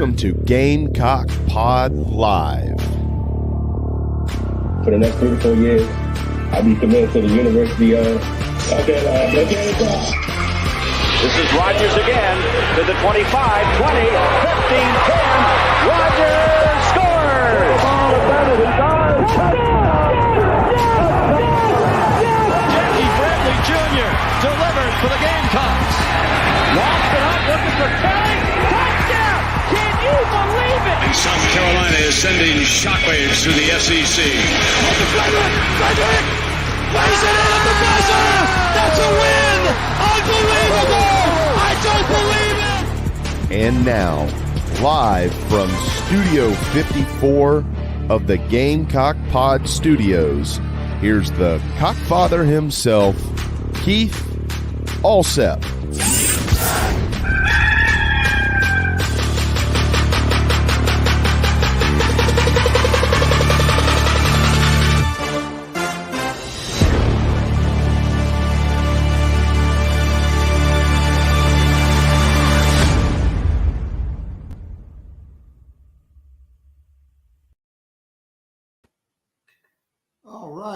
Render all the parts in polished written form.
Welcome to Gamecock Pod Live. For the next 3 to 4 years, I'll be committed to the University of Gamecock. This is Rodgers again to the 25, 20, 15, 10. Rodgers scores! Jackie Bradley Jr. delivers for the Gamecocks. Lost it up, looking for Kelly. Touchdown! Can you believe it? And South Carolina is sending shockwaves through the SEC. Frederick! Lays it in at the buzzer! That's a win! Unbelievable! I don't believe it! And now, live from Studio 54 of the Gamecock Pod Studios, here's the Cockfather himself, Keith Alsep.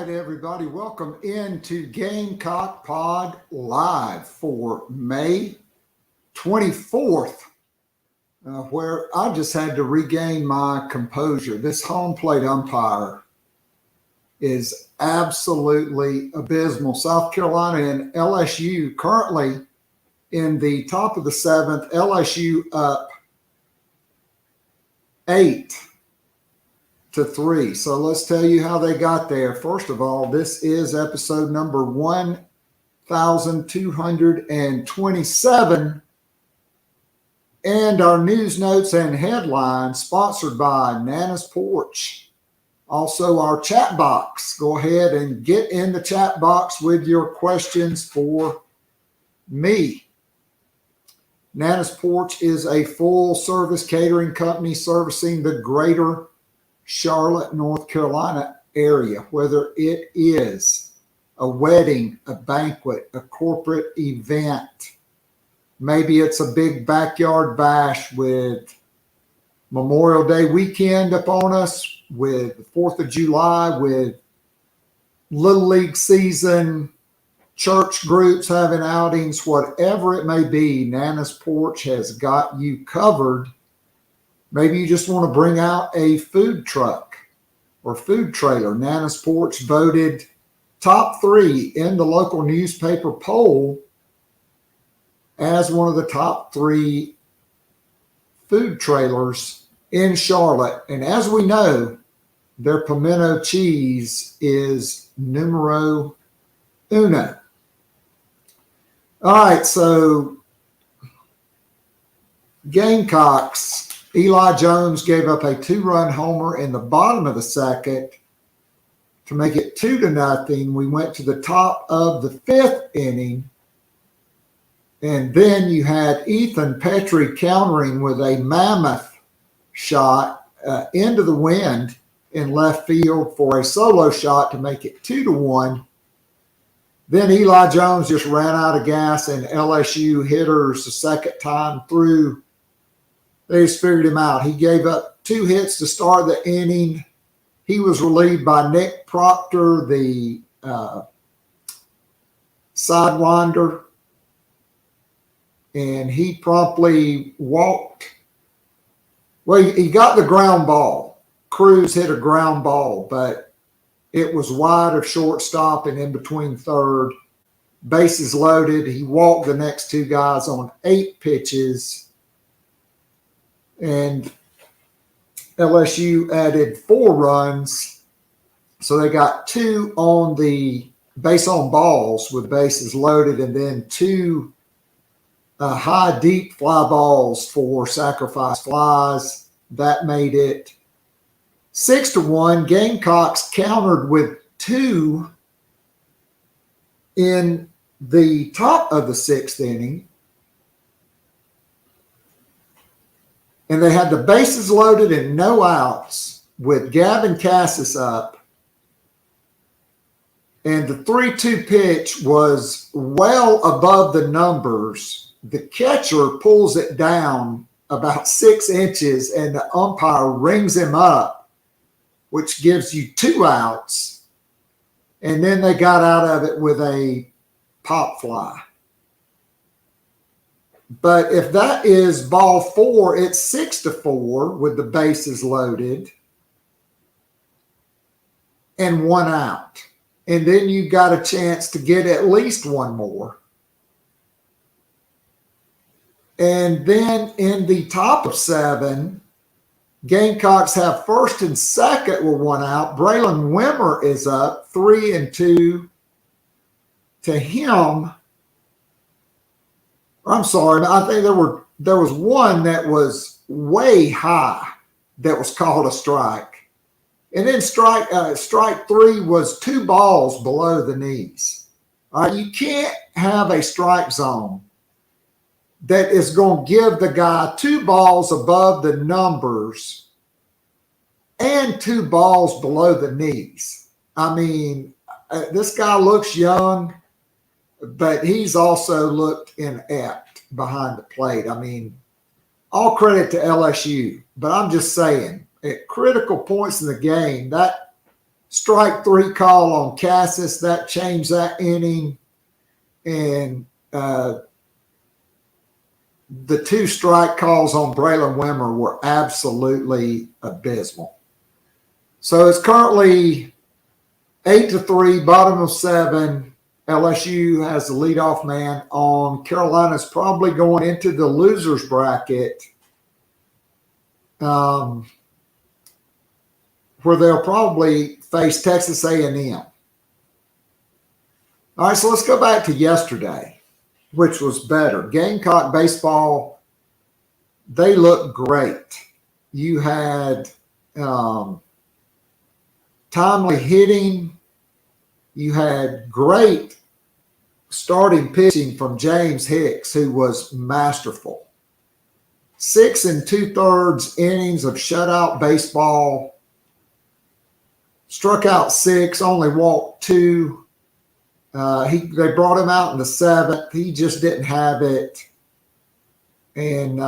Everybody, welcome into Gamecock Pod Live for May 24th, where I just had to regain my composure. This home plate umpire is absolutely abysmal. South Carolina and LSU currently in the top of the seventh, LSU up 8-3. So let's tell you how they got there. First of all, this is episode number 1227. And our news notes and headlines sponsored by Nana's Porch. Also our chat box. Go ahead and get in the chat box with your questions for me. Nana's Porch is a full service catering company servicing the greater Charlotte, North Carolina area, whether it is a wedding, a banquet, a corporate event. Maybe it's a big backyard bash with Memorial Day weekend upon us, with 4th of July, with Little League season, church groups having outings, whatever it may be, Nana's Porch has got you covered. Maybe you just want to bring out a food truck or food trailer. Nana's Porch voted top 3 in the local newspaper poll as one of the top 3 food trailers in Charlotte. And as we know, their pimento cheese is numero uno. All right, so Gamecocks. Eli Jones gave up a 2-run homer in the bottom of the second to make it 2-0. We went to the top of the 5th inning. And then you had Ethan Petrie countering with a mammoth shot into the wind in left field for a solo shot to make it 2-1. Then Eli Jones just ran out of gas, and LSU hitters the second time through. They just figured him out. He gave up 2 hits to start the inning. He was relieved by Nick Proctor, the sidewinder, and he promptly walked. Well, he got the ground ball. Cruz hit a ground ball, but it was wide of shortstop and in between third. Bases loaded. He walked the next 2 guys on 8 pitches. And LSU added 4 runs. So they got 2 on the base on balls with bases loaded, and then 2 high, deep fly balls for sacrifice flies. That made it 6-1. Gamecocks countered with 2 in the top of the 6th inning. And they had the bases loaded and no outs with Gavin Cassis up. And the 3-2 pitch was well above the numbers. The catcher pulls it down about 6 inches, and the umpire rings him up, which gives you 2 outs. And then they got out of it with a pop fly. But if that is ball 4, it's 6-4 with the bases loaded and 1 out. And then you got a chance to get at least 1 more. And then in the top of 7, Gamecocks have first and second with 1 out. Braylon Wimmer is up 3-2 to him. I'm sorry, I think there was one that was way high that was called a strike. And then strike 3 was 2 balls below the knees. All right, you can't have a strike zone that is going to give the guy 2 balls above the numbers and 2 balls below the knees. I mean, this guy looks young, but he's also looked inept behind the plate. I mean, all credit to LSU, but I'm just saying, at critical points in the game, that strike 3 call on Cassis, that changed that inning, and the 2 strike calls on Braylon Wimmer were absolutely abysmal. So it's currently 8-3, bottom of 7. LSU has the leadoff man on. Carolina's probably going into the losers bracket, where they'll probably face Texas A&M. All right, so let's go back to yesterday, which was better. Gamecock baseball, they looked great. You had timely hitting. You had great starting pitching from James Hicks, who was masterful. 6 2/3 innings of shutout baseball. Struck out 6, only walked 2. They brought him out in the 7th. He just didn't have it. And,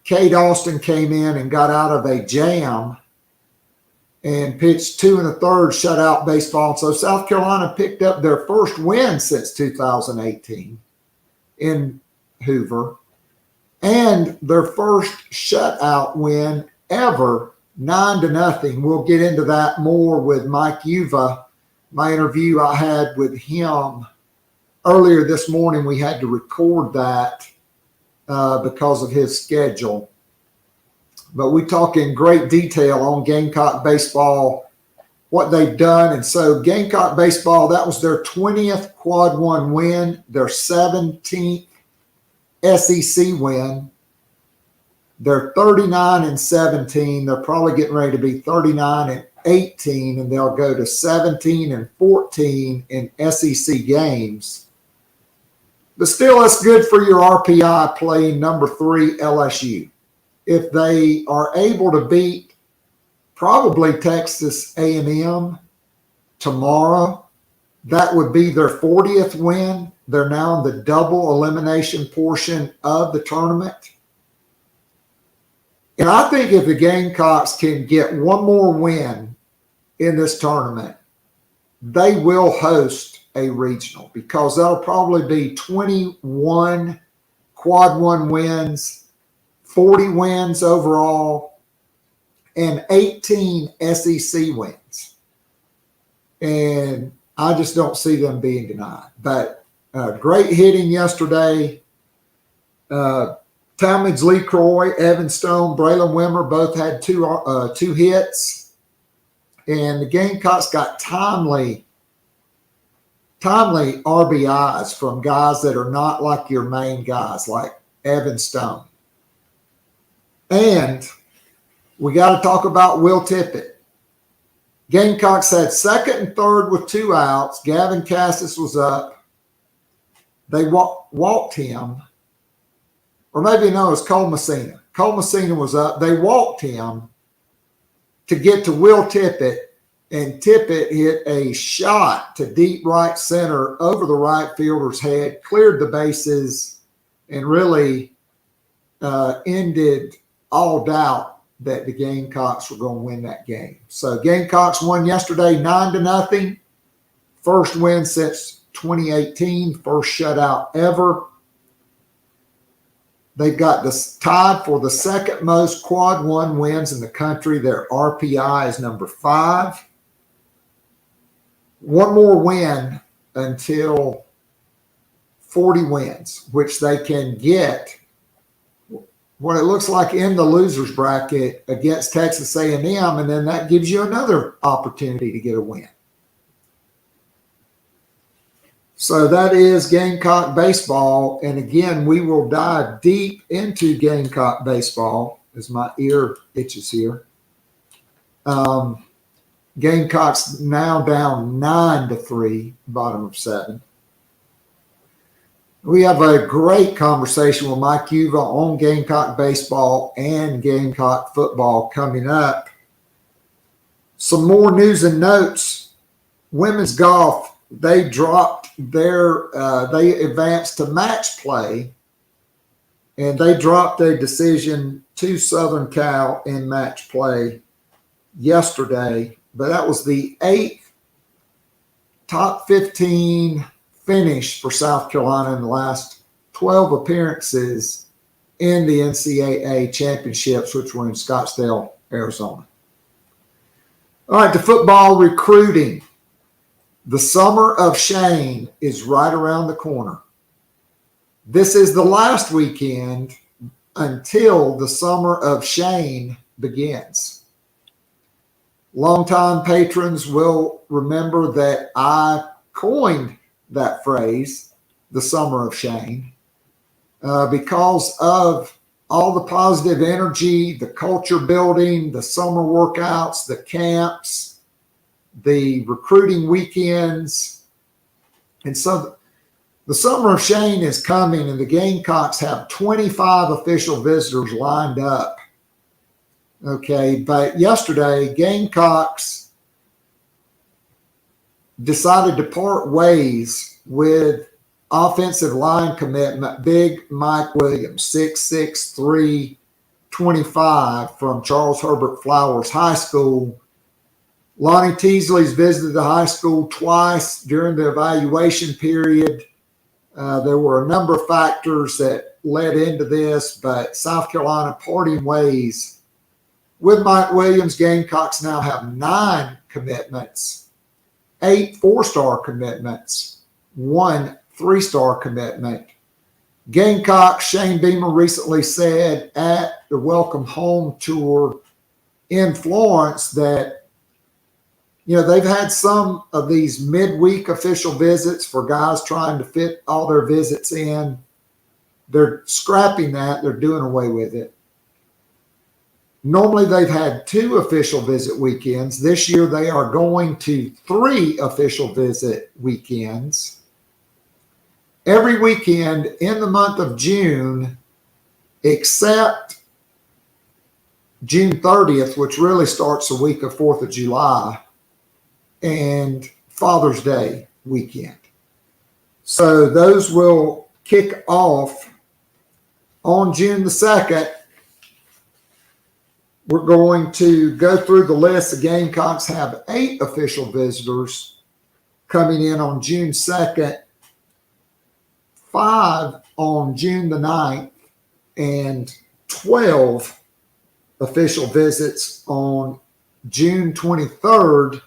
Cade Austin came in and got out of a jam and pitched 2 1/3 shutout baseball. So South Carolina picked up their first win since 2018 in Hoover, and their first shutout win ever, 9-0. We'll get into that more with Mike Uva. My interview I had with him earlier this morning, we had to record that because of his schedule. But we talk in great detail on Gamecock baseball, what they've done. And so Gamecock baseball, that was their 20th Quad 1 win, their 17th SEC win. They're 39-17. They're probably getting ready to be 39-18, and they'll go to 17-14 in SEC games. But still, it's good for your RPI playing number 3 LSU. If they are able to beat probably Texas A&M tomorrow, that would be their 40th win. They're now in the double elimination portion of the tournament. And I think if the Gamecocks can get 1 more win in this tournament, they will host a regional, because that'll probably be 21 Quad 1 wins, 40 wins overall, and 18 SEC wins. And I just don't see them being denied. But great hitting yesterday. Talmadge Lee Croy, Evan Stone, Braylon Wimmer both had two hits. And the Gamecocks got timely RBIs from guys that are not like your main guys, like Evan Stone. And we got to talk about Will Tippett. Gamecocks had second and third with 2 outs. Gavin Cassis was up. They walked him. Or maybe no, it was Cole Messina. Cole Messina was up. They walked him to get to Will Tippett, and Tippett hit a shot to deep right center over the right fielder's head, cleared the bases, and really ended all doubt that the Gamecocks were going to win that game. So Gamecocks won yesterday 9-0. First win since 2018, first shutout ever. They've got this tied for the second most quad one wins in the country. Their RPI is number 5. One more win until 40 wins, which they can get what it looks like in the losers bracket against Texas A&M, and then that gives you another opportunity to get a win. So that is Gamecock baseball, and again, we will dive deep into Gamecock baseball as my ear itches here. Gamecocks now down 9-3, bottom of 7. We have a great conversation with Mike Uva on Gamecock baseball and Gamecock football coming up. Some more news and notes. Women's golf, they dropped they advanced to match play, and they dropped a decision to Southern Cal in match play yesterday. But that was the 8th top 15 finish for South Carolina in the last 12 appearances in the NCAA championships, which were in Scottsdale, Arizona. All right, to football recruiting. The summer of Shane is right around the corner. This is the last weekend until the summer of Shane begins. Longtime patrons will remember that I coined that phrase, the summer of Shane, because of all the positive energy, the culture building, the summer workouts, the camps, the recruiting weekends. And so the summer of Shane is coming, and the Gamecocks have 25 official visitors lined up. Okay, but yesterday, Gamecocks decided to part ways with offensive line commitment, big Mike Williams, 6'6", 325 from Charles Herbert Flowers High School. Lonnie Teasley's visited the high school twice during the evaluation period. There were a number of factors that led into this, but South Carolina parting ways with Mike Williams. Gamecocks now have 9 commitments, 8 4-star commitments, 1 3-star commitment. Gamecock, Shane Beamer recently said at the Welcome Home tour in Florence that, you know, they've had some of these midweek official visits for guys trying to fit all their visits in. They're scrapping that. They're doing away with it. Normally, they've had 2 official visit weekends. This year, they are going to 3 official visit weekends. Every weekend in the month of June, except June 30th, which really starts the week of 4th of July, and Father's Day weekend. So those will kick off on June the 2nd. We're going to go through the list. The Gamecocks have 8 official visitors coming in on June 2nd, 5 on June the 9th, and 12 official visits on June 23rd.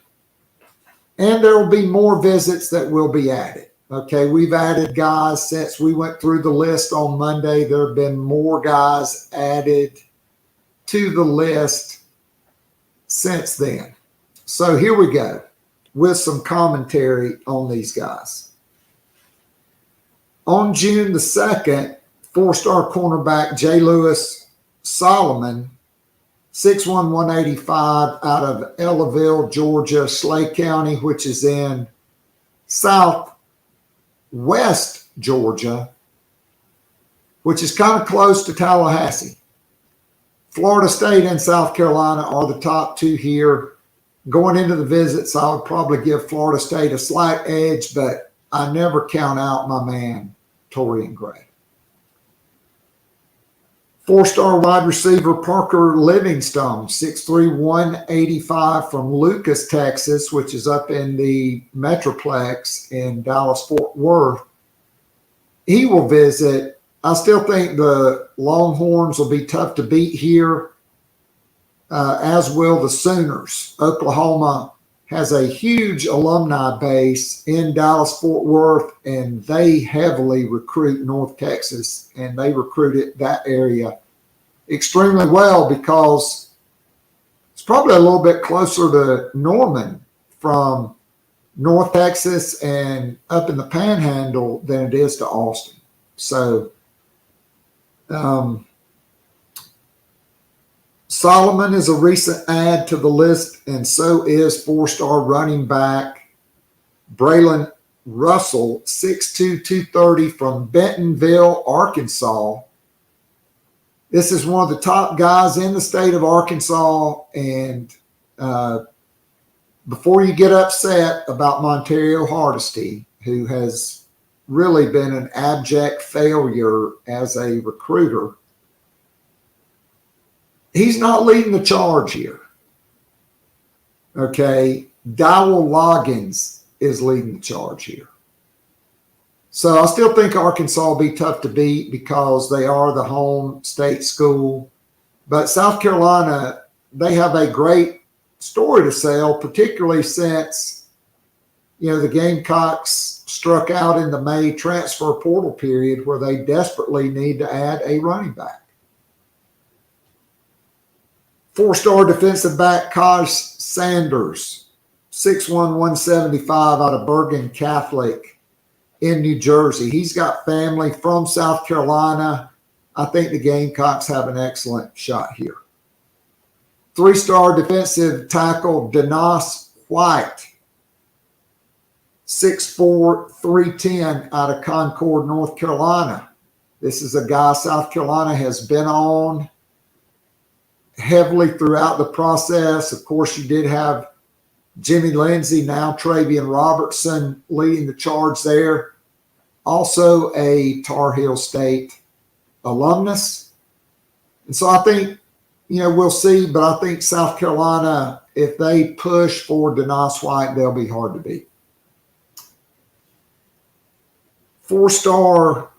And there will be more visits that will be added. Okay, we've added guys since we went through the list on Monday. There have been more guys added to the list since then. So here we go with some commentary on these guys. On June the 2nd, 4-star cornerback J. Lewis Solomon, 6'1", 185, out of Ellaville, Georgia, Schley County, which is in southwest Georgia, which is kind of close to Tallahassee. Florida State and South Carolina are the top 2 here. Going into the visits, I would probably give Florida State a slight edge, but I never count out my man, Torian Gray. 4-star wide receiver Parker Livingstone, 6'3", 185 from Lucas, Texas, which is up in the Metroplex in Dallas-Fort Worth. He will visit. I still think the Longhorns will be tough to beat here, as will the Sooners. Oklahoma has a huge alumni base in Dallas-Fort Worth, and they heavily recruit North Texas, and they recruited that area extremely well because it's probably a little bit closer to Norman from North Texas and up in the Panhandle than it is to Austin. So Solomon is a recent add to the list, and so is 4-star running back Braylon Russell, 6'2", 230 from Bentonville, Arkansas. This is one of the top guys in the state of Arkansas, and before you get upset about Montario Hardesty, who has really been an abject failure as a recruiter, he's not leading the charge here. Okay, Dowell Loggins is leading the charge here. So I still think Arkansas will be tough to beat because they are the home state school. But South Carolina, they have a great story to sell, particularly since, the Gamecocks struck out in the May transfer portal period where they desperately need to add a running back. 4-star defensive back Kaj Sanders, 6'1", 175 out of Bergen Catholic in New Jersey. He's got family from South Carolina. I think the Gamecocks have an excellent shot here. 3-star defensive tackle Denos White, 6'4", 310 out of Concord, North Carolina. This is a guy South Carolina has been on heavily throughout the process. Of course, you did have Jimmy Lindsey, now Travian Robertson leading the charge there. Also a Tar Heel State alumnus. And so I think, we'll see, but I think South Carolina, if they push for Denos White, they'll be hard to beat. 4-star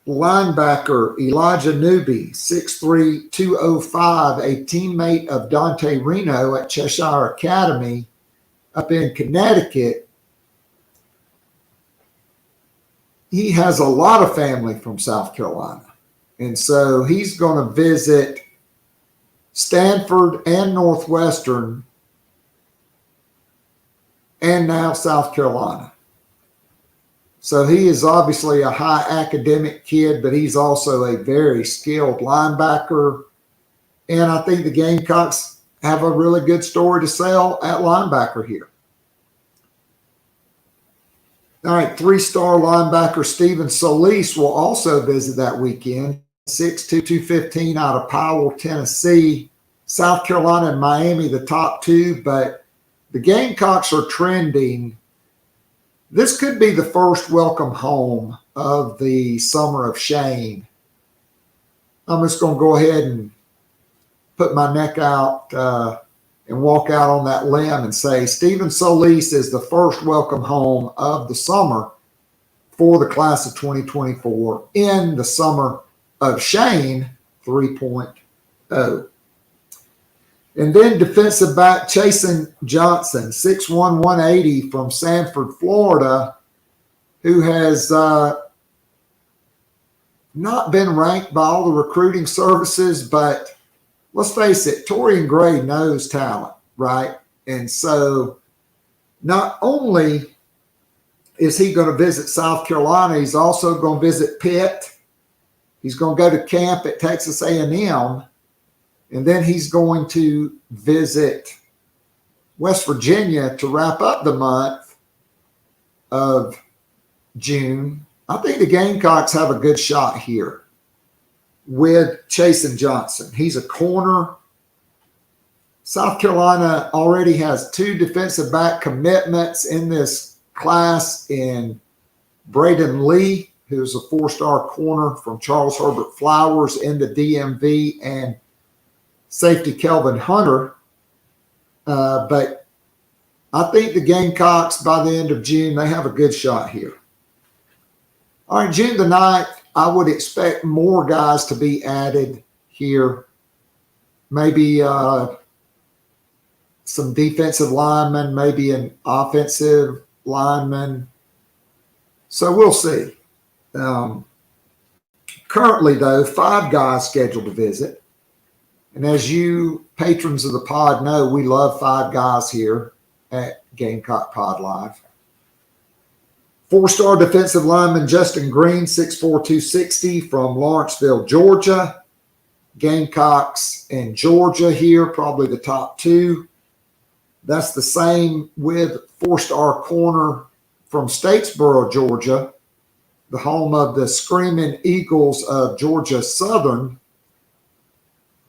linebacker Elijah Newby, 6'3", 205, a teammate of Dante Reno at Cheshire Academy up in Connecticut. He has a lot of family from South Carolina, and so he's going to visit Stanford and Northwestern and now South Carolina. So he is obviously a high academic kid, but he's also a very skilled linebacker. And I think the Gamecocks have a really good story to sell at linebacker here. All right, 3-star linebacker Stephen Solis will also visit that weekend. 6'2", 215 out of Powell, Tennessee. South Carolina and Miami, the top two, but the Gamecocks are trending. This could be the first welcome home of the summer of shame. I'm just going to go ahead and put my neck out and walk out on that limb and say Stephen Solis is the first welcome home of the summer for the class of 2024 in the summer of shame 3.0. And then defensive back Chasen Johnson, 6'1", 180 from Sanford, Florida, who has not been ranked by all the recruiting services, but let's face it, Torian Gray knows talent, right? And so not only is he going to visit South Carolina, he's also going to visit Pitt. He's going to go to camp at Texas A&M. And then he's going to visit West Virginia to wrap up the month of June. I think the Gamecocks have a good shot here with Chasen Johnson. He's a corner. South Carolina already has 2 defensive back commitments in this class in Braden Lee who's a 4-star corner from Charles Herbert Flowers in the DMV, and safety Kelvin Hunter. But I think the Gamecocks, by the end of June, they have a good shot here. All right, June the 9th, I would expect more guys to be added here. Maybe some defensive linemen, maybe an offensive lineman. So we'll see. Currently, though, 5 guys scheduled to visit. And as you patrons of the pod know, we love 5 guys here at Gamecock Pod Live. 4-star defensive lineman Justin Green, 6'4", 260 from Lawrenceville, Georgia. Gamecocks and Georgia here, probably the top 2. That's the same with 4-star corner from Statesboro, Georgia, the home of the Screaming Eagles of Georgia Southern.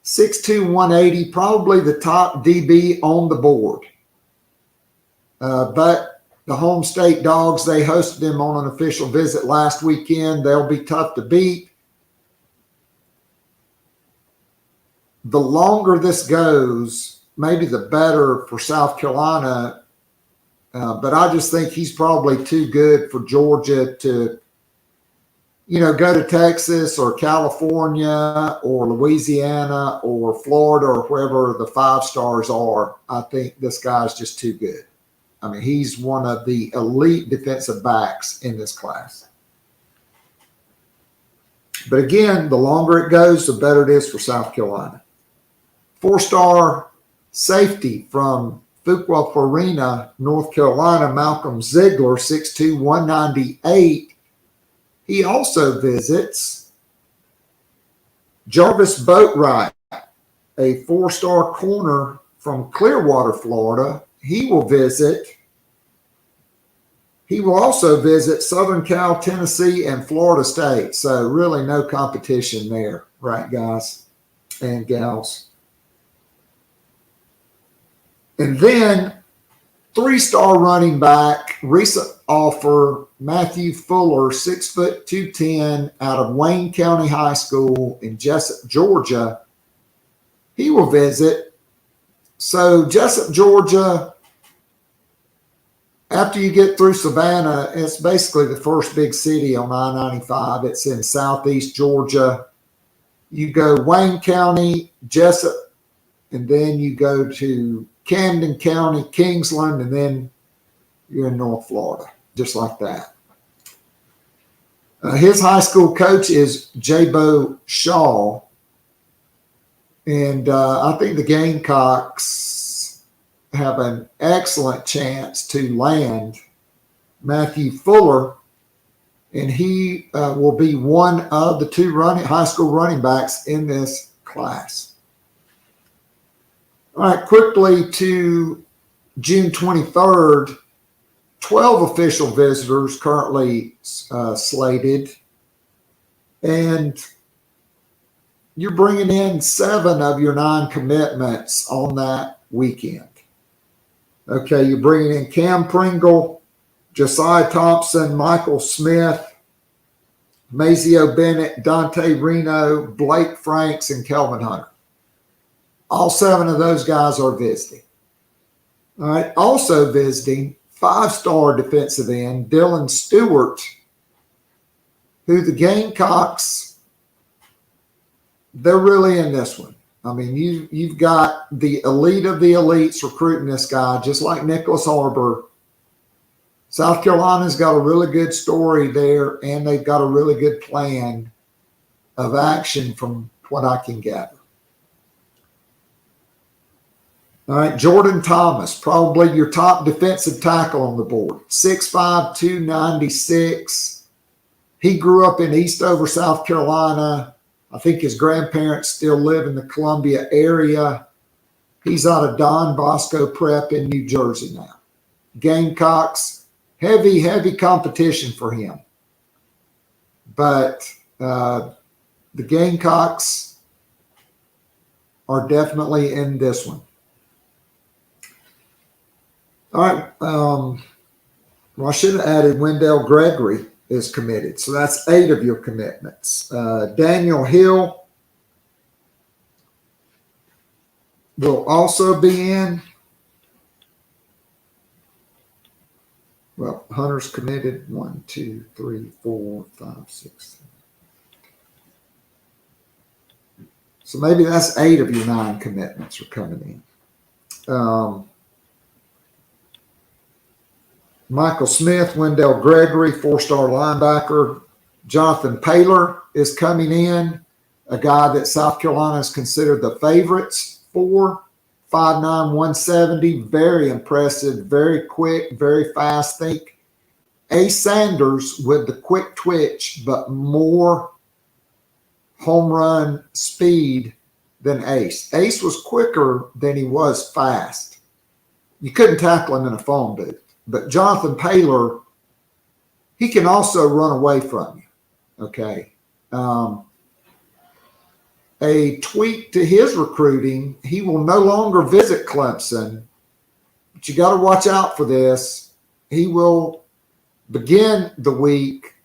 6'2", 180, probably the top DB on the board. But the home state Dogs, they hosted them on an official visit last weekend. They'll be tough to beat. The longer this goes, maybe the better for South Carolina. But I just think he's probably too good for Georgia to, go to Texas or California or Louisiana or Florida or wherever the 5 stars are. I think this guy's just too good. I mean, he's one of the elite defensive backs in this class. But again, the longer it goes, the better it is for South Carolina. 4-star safety from Fuquay-Farina, North Carolina, Malcolm Ziegler, 6'2", 198. He also visits. Jarvis Boatwright, a 4-star corner from Clearwater, Florida. He will visit. He will also visit Southern Cal, Tennessee, and Florida State. So really no competition there, right, guys and gals? And then 3-star running back, recent offer, Matthew Fuller, 6', 210, out of Wayne County High School in Jessup, Georgia. He will visit. So Jessup, Georgia, after you get through Savannah, it's basically the first big city on I-95. It's in southeast Georgia. You go Wayne County, Jessup, and then you go to Camden County, Kingsland, and then you're in North Florida, just like that. His high school coach is J-Bo Shaw, and I think the Gamecocks have an excellent chance to land Matthew Fuller, and he will be one of the 2 high school running backs in this class. All right, quickly to June 23rd, 12 official visitors currently slated, and you're bringing in 7 of your 9 commitments on that weekend. Okay, you're bringing in Cam Pringle, Josiah Thompson, Michael Smith, Mazio Bennett, Dante Reno, Blake Franks, and Kelvin Hunter. All 7 of those guys are visiting. All right, also visiting 5-star defensive end Dylan Stewart, who the Gamecocks, they're really in this one. I mean, you've got the elite of the elites recruiting this guy, just like Nicholas Arbor. South Carolina's got a really good story there, and they've got a really good plan of action from what I can gather. All right, Jordan Thomas, probably your top defensive tackle on the board, 6'5", 296. He grew up in Eastover, South Carolina. I think his grandparents still live in the Columbia area. He's out of Don Bosco Prep in New Jersey now. Gamecocks, heavy competition for him. But the Gamecocks are definitely in this one. All right. Well, I should have added Wendell Gregory is committed. So that's 8 of your commitments. Daniel Hill will also be in. Well, Hunter's committed 1, 2, 3, 4, 5, 6, 7. So maybe that's 8 of your 9 commitments are coming in. Michael Smith, Wendell Gregory, 4-star linebacker. Jonathan Paylor is coming in, a guy that South Carolina is considered the favorites for. 5'9", 170, very impressive, very quick, very fast. Think Ace Sanders with the quick twitch, but more home run speed than Ace. Ace was quicker than he was fast. You couldn't tackle him in a phone booth. But Jonathan Paylor, he can also run away from you, okay? A tweak to his recruiting, he will no longer visit Clemson, but you got to watch out for this. He will begin the week,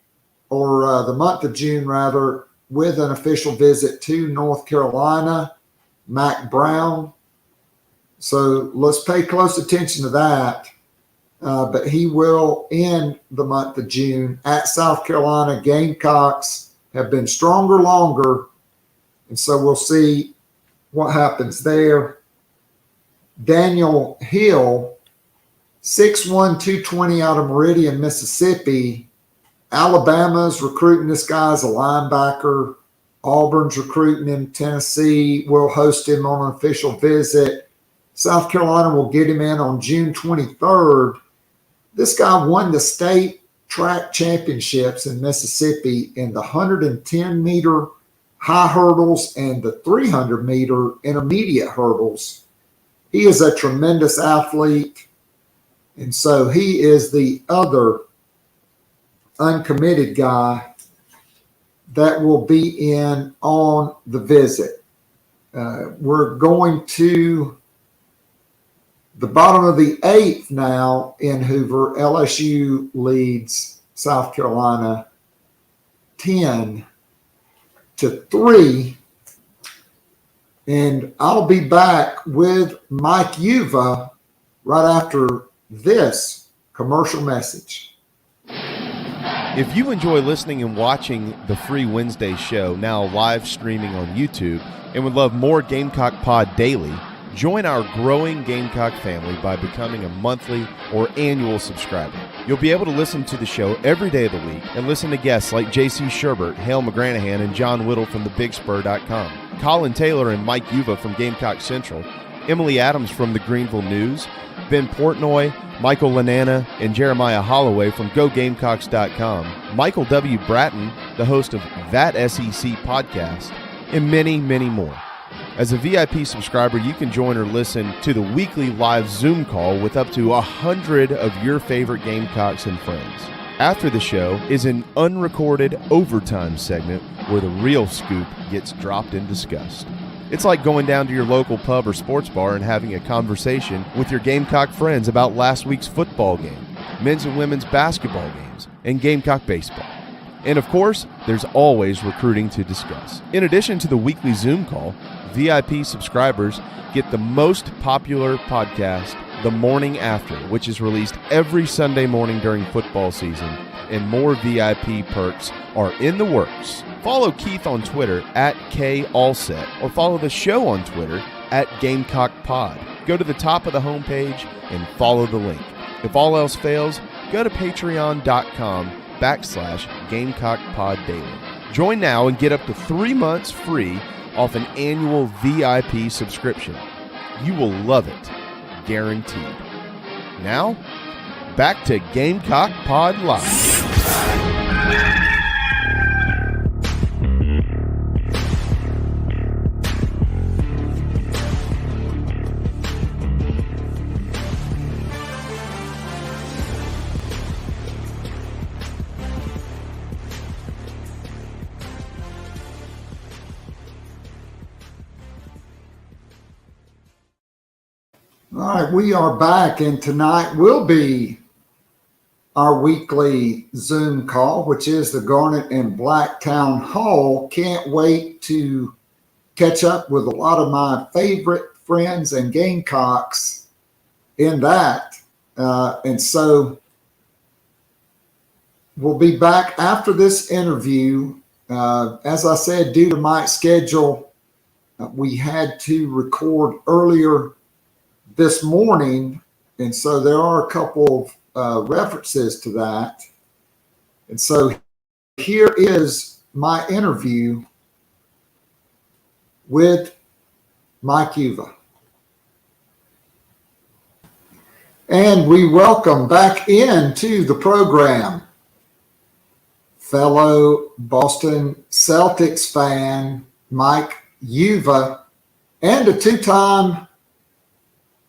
or the month of June, rather, with an official visit to North Carolina, Mac Brown. So let's pay close attention to that. But he will end the month of June at South Carolina. Gamecocks have been stronger longer, and so we'll see what happens there. Daniel Hill, 6'1", 220 out of Meridian, Mississippi. Alabama's recruiting this guy as a linebacker. Auburn's recruiting him. Tennessee will host him on an official visit. South Carolina will get him in on June 23rd. This guy won the state track championships in Mississippi in the 110-meter high hurdles and the 300-meter intermediate hurdles. He is a tremendous athlete, and so he is the other uncommitted guy that will be in on the visit. We're going to the bottom of the 8th now in Hoover. LSU leads South Carolina 10-3. And I'll be back with Mike Uva right after this commercial message. If you enjoy listening and watching the free Wednesday show, now live streaming on YouTube, and would love more Gamecock Pod daily, join our growing Gamecock family by becoming a monthly or annual subscriber. You'll be able to listen to the show every day of the week and listen to guests like J.C. Sherbert, Hale McGranahan, and John Whittle from thebigspur.com, Colin Taylor and Mike Uva from Gamecock Central, Emily Adams from the Greenville News, Ben Portnoy, Michael Lanana, and Jeremiah Holloway from GoGamecocks.com, Michael W. Bratton, the host of That SEC podcast, and many, many more. As a VIP subscriber, you can join or listen to the weekly live Zoom call with up to 100 of your favorite Gamecocks and friends. After the show is an unrecorded overtime segment where the real scoop gets dropped and discussed. It's like going down to your local pub or sports bar and having a conversation with your Gamecock friends about last week's football game, men's and women's basketball games, and Gamecock baseball. And of course, there's always recruiting to discuss. In addition to the weekly Zoom call, VIP subscribers get the most popular podcast, The Morning After, which is released every Sunday morning during football season, and more VIP perks are in the works. Follow Keith on Twitter at KAllset, or follow the show on Twitter at GamecockPod. Go to the top of the homepage and follow the link. If all else fails, go to patreon.com/GamecockPodDaily. Join now and get up to 3 months free off an annual VIP subscription. You will love it, guaranteed. Now, back to Gamecock Pod Live. All right, we are back, and tonight will be our weekly Zoom call, which is the Garnet and Black Town Hall. Can't wait to catch up with a lot of my favorite friends and Gamecocks in that. And so we'll be back after this interview. As I said, due to Mike's schedule, we had to record earlier this morning. And so there are a couple of references to that. And so here is my interview with Mike Uva. And we welcome back into the program fellow Boston Celtics fan, Mike Uva, and a two-time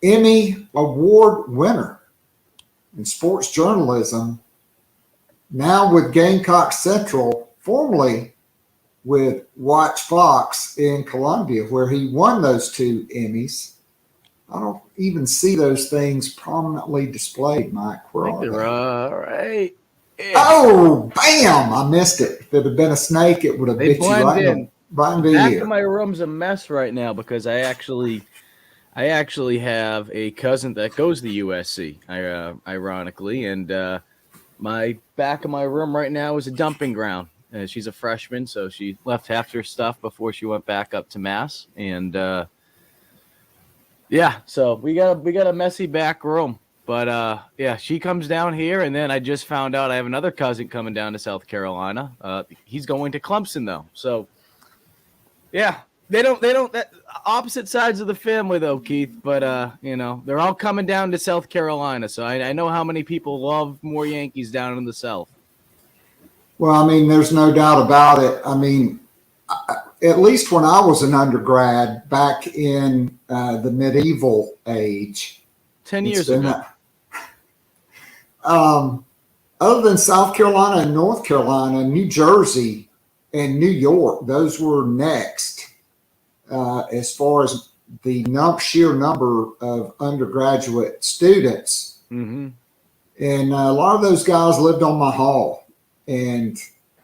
Emmy Award winner in sports journalism, now with Gamecock Central, formerly with Watch Fox in Columbia, where he won those 2 Emmys. I don't even see those things prominently displayed, Mike. Where are they? Right. Yeah. Oh, bam! I missed it. If it had been a snake, it would have bit you right in the Back ear. of my room's a mess right now because I actually have a cousin that goes to USC, ironically, and my back of my room right now is a dumping ground. She's a freshman, so she left half her stuff before she went back up to Mass, and so we got a messy back room. But she comes down here, and then I just found out I have another cousin coming down to South Carolina. He's going to Clemson though, so yeah. They don't that opposite sides of the family though, Keith, but they're all coming down to South Carolina. So I know how many people love more Yankees down in the South. Well, I mean, there's no doubt about it. I mean, at least when I was an undergrad back in the medieval age, 10 years ago. Other than South Carolina and North Carolina, New Jersey and New York, those were next. As far as the sheer number of undergraduate students. Mm-hmm. And a lot of those guys lived on my hall. And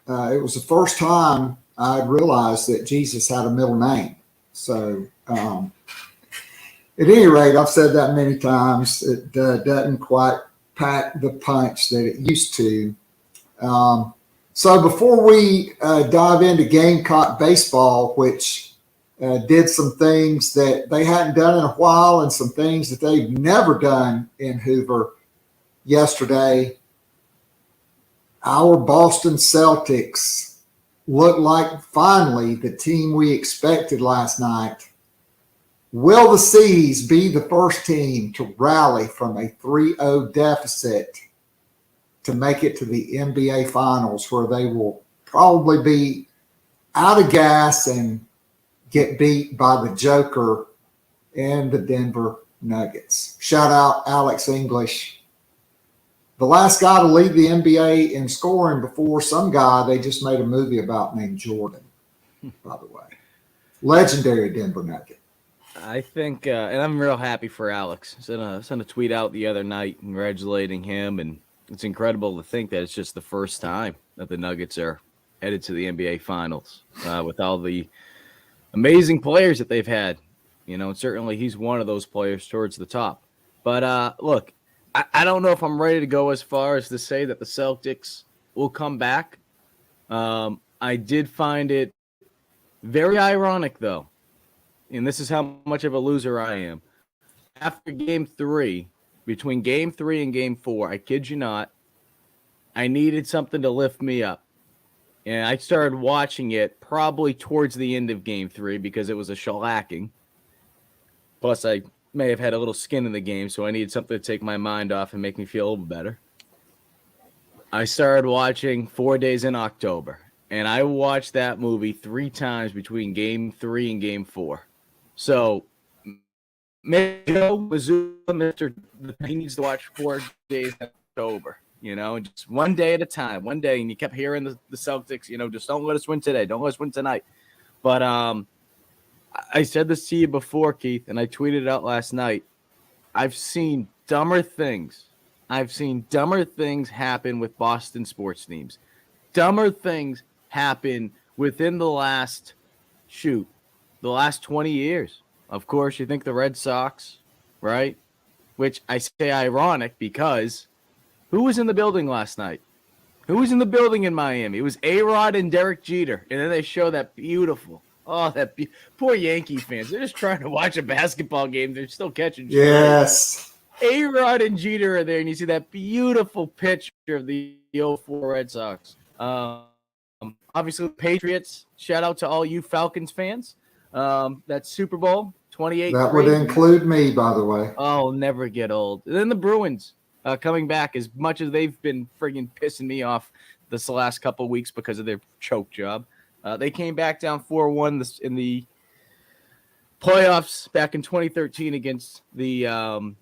it was the first time I realized that Jesus had a middle name. So at any rate, I've said that many times. It doesn't quite pack the punch that it used to. So before we dive into Gamecock baseball, which did some things that they hadn't done in a while and some things that they've never done in Hoover yesterday, our Boston Celtics looked like finally the team we expected last night. Will the C's be the first team to rally from a 3-0 deficit to make it to the NBA Finals, where they will probably be out of gas and get beat by the Joker and the Denver Nuggets? Shout out Alex English, the last guy to lead the NBA in scoring before some guy they just made a movie about named Jordan, by the way. Legendary Denver Nugget. I think, and I'm real happy for Alex. Sent a tweet out the other night congratulating him, and it's incredible to think that it's just the first time that the Nuggets are headed to the NBA Finals with all the amazing players that they've had, and certainly he's one of those players towards the top. But look, I don't know if I'm ready to go as far as to say that the Celtics will come back. I did find it very ironic, though, and this is how much of a loser I am. After Game 3, between Game 3 and Game 4, I kid you not, I needed something to lift me up. And I started watching it probably towards the end of Game 3 because it was a shellacking. Plus, I may have had a little skin in the game, so I needed something to take my mind off and make me feel a little better. I started watching 4 Days in October, and I watched that movie 3 times between Game 3 and Game 4. So, Mr. He needs to watch 4 Days in October. Just one day at a time, one day. And you kept hearing the Celtics, just don't let us win today. Don't let us win tonight. But I said this to you before, Keith, and I tweeted it out last night. I've seen dumber things I've seen dumber things happen with Boston sports teams. Dumber things happen within the last 20 years. Of course, you think the Red Sox, right? Which I say ironic because who was in the building last night? Who was in the building in Miami? It was A-Rod and Derek Jeter. And then they show that beautiful. Oh, poor Yankee fans. They're just trying to watch a basketball game. They're still catching. Yes. A-Rod and Jeter are there, and you see that beautiful picture of the 04 Red Sox. Obviously, the Patriots. Shout out to all you Falcons fans. That Super Bowl 28. That would include me, by the way. Oh, never get old. And then the Bruins coming back, as much as they've been friggin' pissing me off this last couple of weeks because of their choke job. They came back down 4-1 in the playoffs back in 2013 against the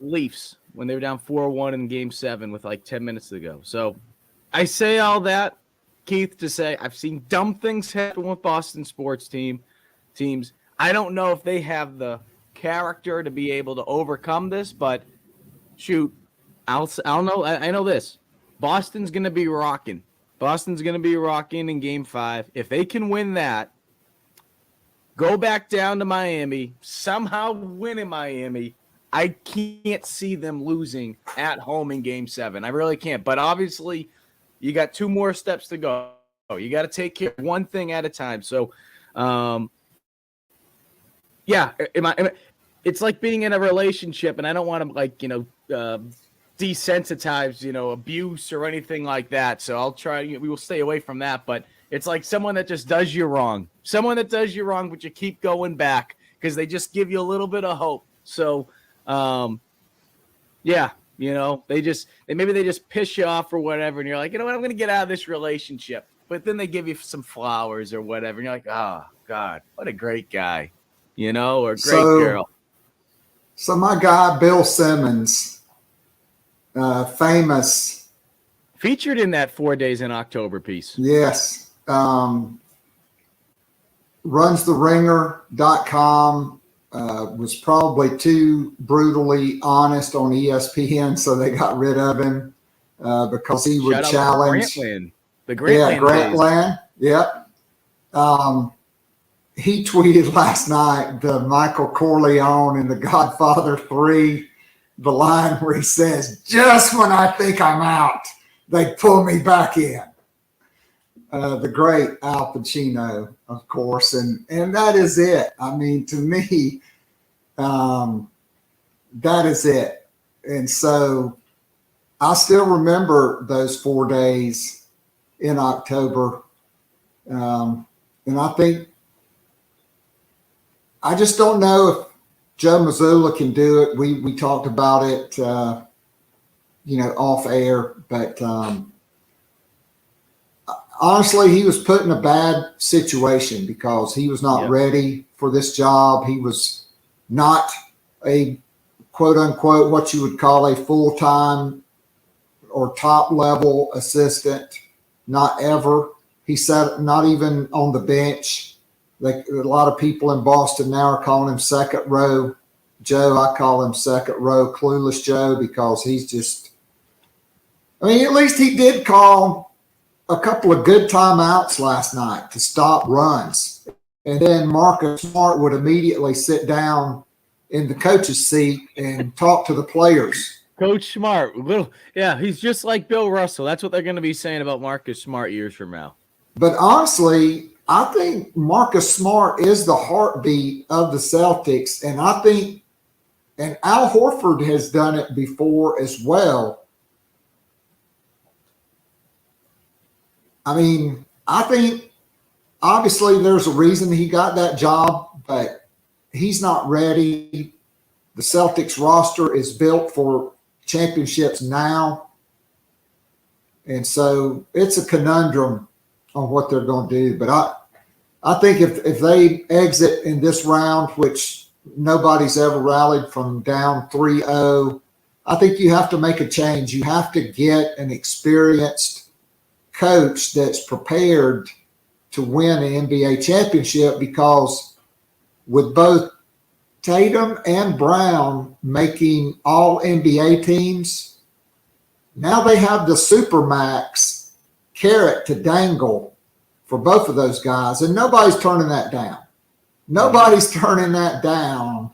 Leafs when they were down 4-1 in Game 7 with like 10 minutes to go. So I say all that, Keith, to say I've seen dumb things happen with Boston sports teams. I don't know if they have the character to be able to overcome this, but shoot, I'll know. I know this. Boston's going to be rocking. Boston's going to be rocking in Game 5. If they can win that, go back down to Miami, somehow win in Miami, I can't see them losing at home in Game 7. I really can't. But obviously, you got 2 more steps to go. You got to take care of one thing at a time. So, yeah, it's like being in a relationship, and I don't want to, desensitize, abuse or anything like that. So I'll try. We will stay away from that. But it's like someone that just does you wrong. Someone that does you wrong, but you keep going back because they just give you a little bit of hope. So, yeah, they just piss you off or whatever, and you're like, you know what, I'm going to get out of this relationship. But then they give you some flowers or whatever, and you're like, oh God, what a great guy, or great girl. So my guy Bill Simmons. Famous. Featured in that 4 Days in October piece. Yes. RunsTheRinger.com was probably too brutally honest on ESPN, so they got rid of him because he would challenge. The Grantland. Grantland. Yep. He tweeted last night the Michael Corleone in The Godfather 3. The line where he says, just when I think I'm out, they pull me back in. The great Al Pacino, of course. And that is it. I mean, to me, that is it. And so I still remember those 4 days in October. And I think, I just don't know if Joe Mazzulla can do it. We talked about it, off air. But honestly, he was put in a bad situation because he was not ready for this job. He was not a quote unquote what you would call a full-time or top-level assistant. Not ever. He sat not even on the bench. Like a lot of people in Boston now are calling him second row Joe. I call him second row clueless Joe because he's just, at least he did call a couple of good timeouts last night to stop runs. And then Marcus Smart would immediately sit down in the coach's seat and talk to the players. Coach Smart, he's just like Bill Russell. That's what they're going to be saying about Marcus Smart years from now. But honestly, I think Marcus Smart is the heartbeat of the Celtics, and I think, and Al Horford has done it before as well. I think obviously there's a reason he got that job, but he's not ready. The Celtics roster is built for championships now, and so it's a conundrum on what they're going to do. But I think if they exit in this round, which nobody's ever rallied from down 3-0, I think you have to make a change. You have to get an experienced coach that's prepared to win an NBA championship, because with both Tatum and Brown making all NBA teams, now they have the Supermax carrot to dangle for both of those guys, and nobody's turning that down. Nobody's turning that down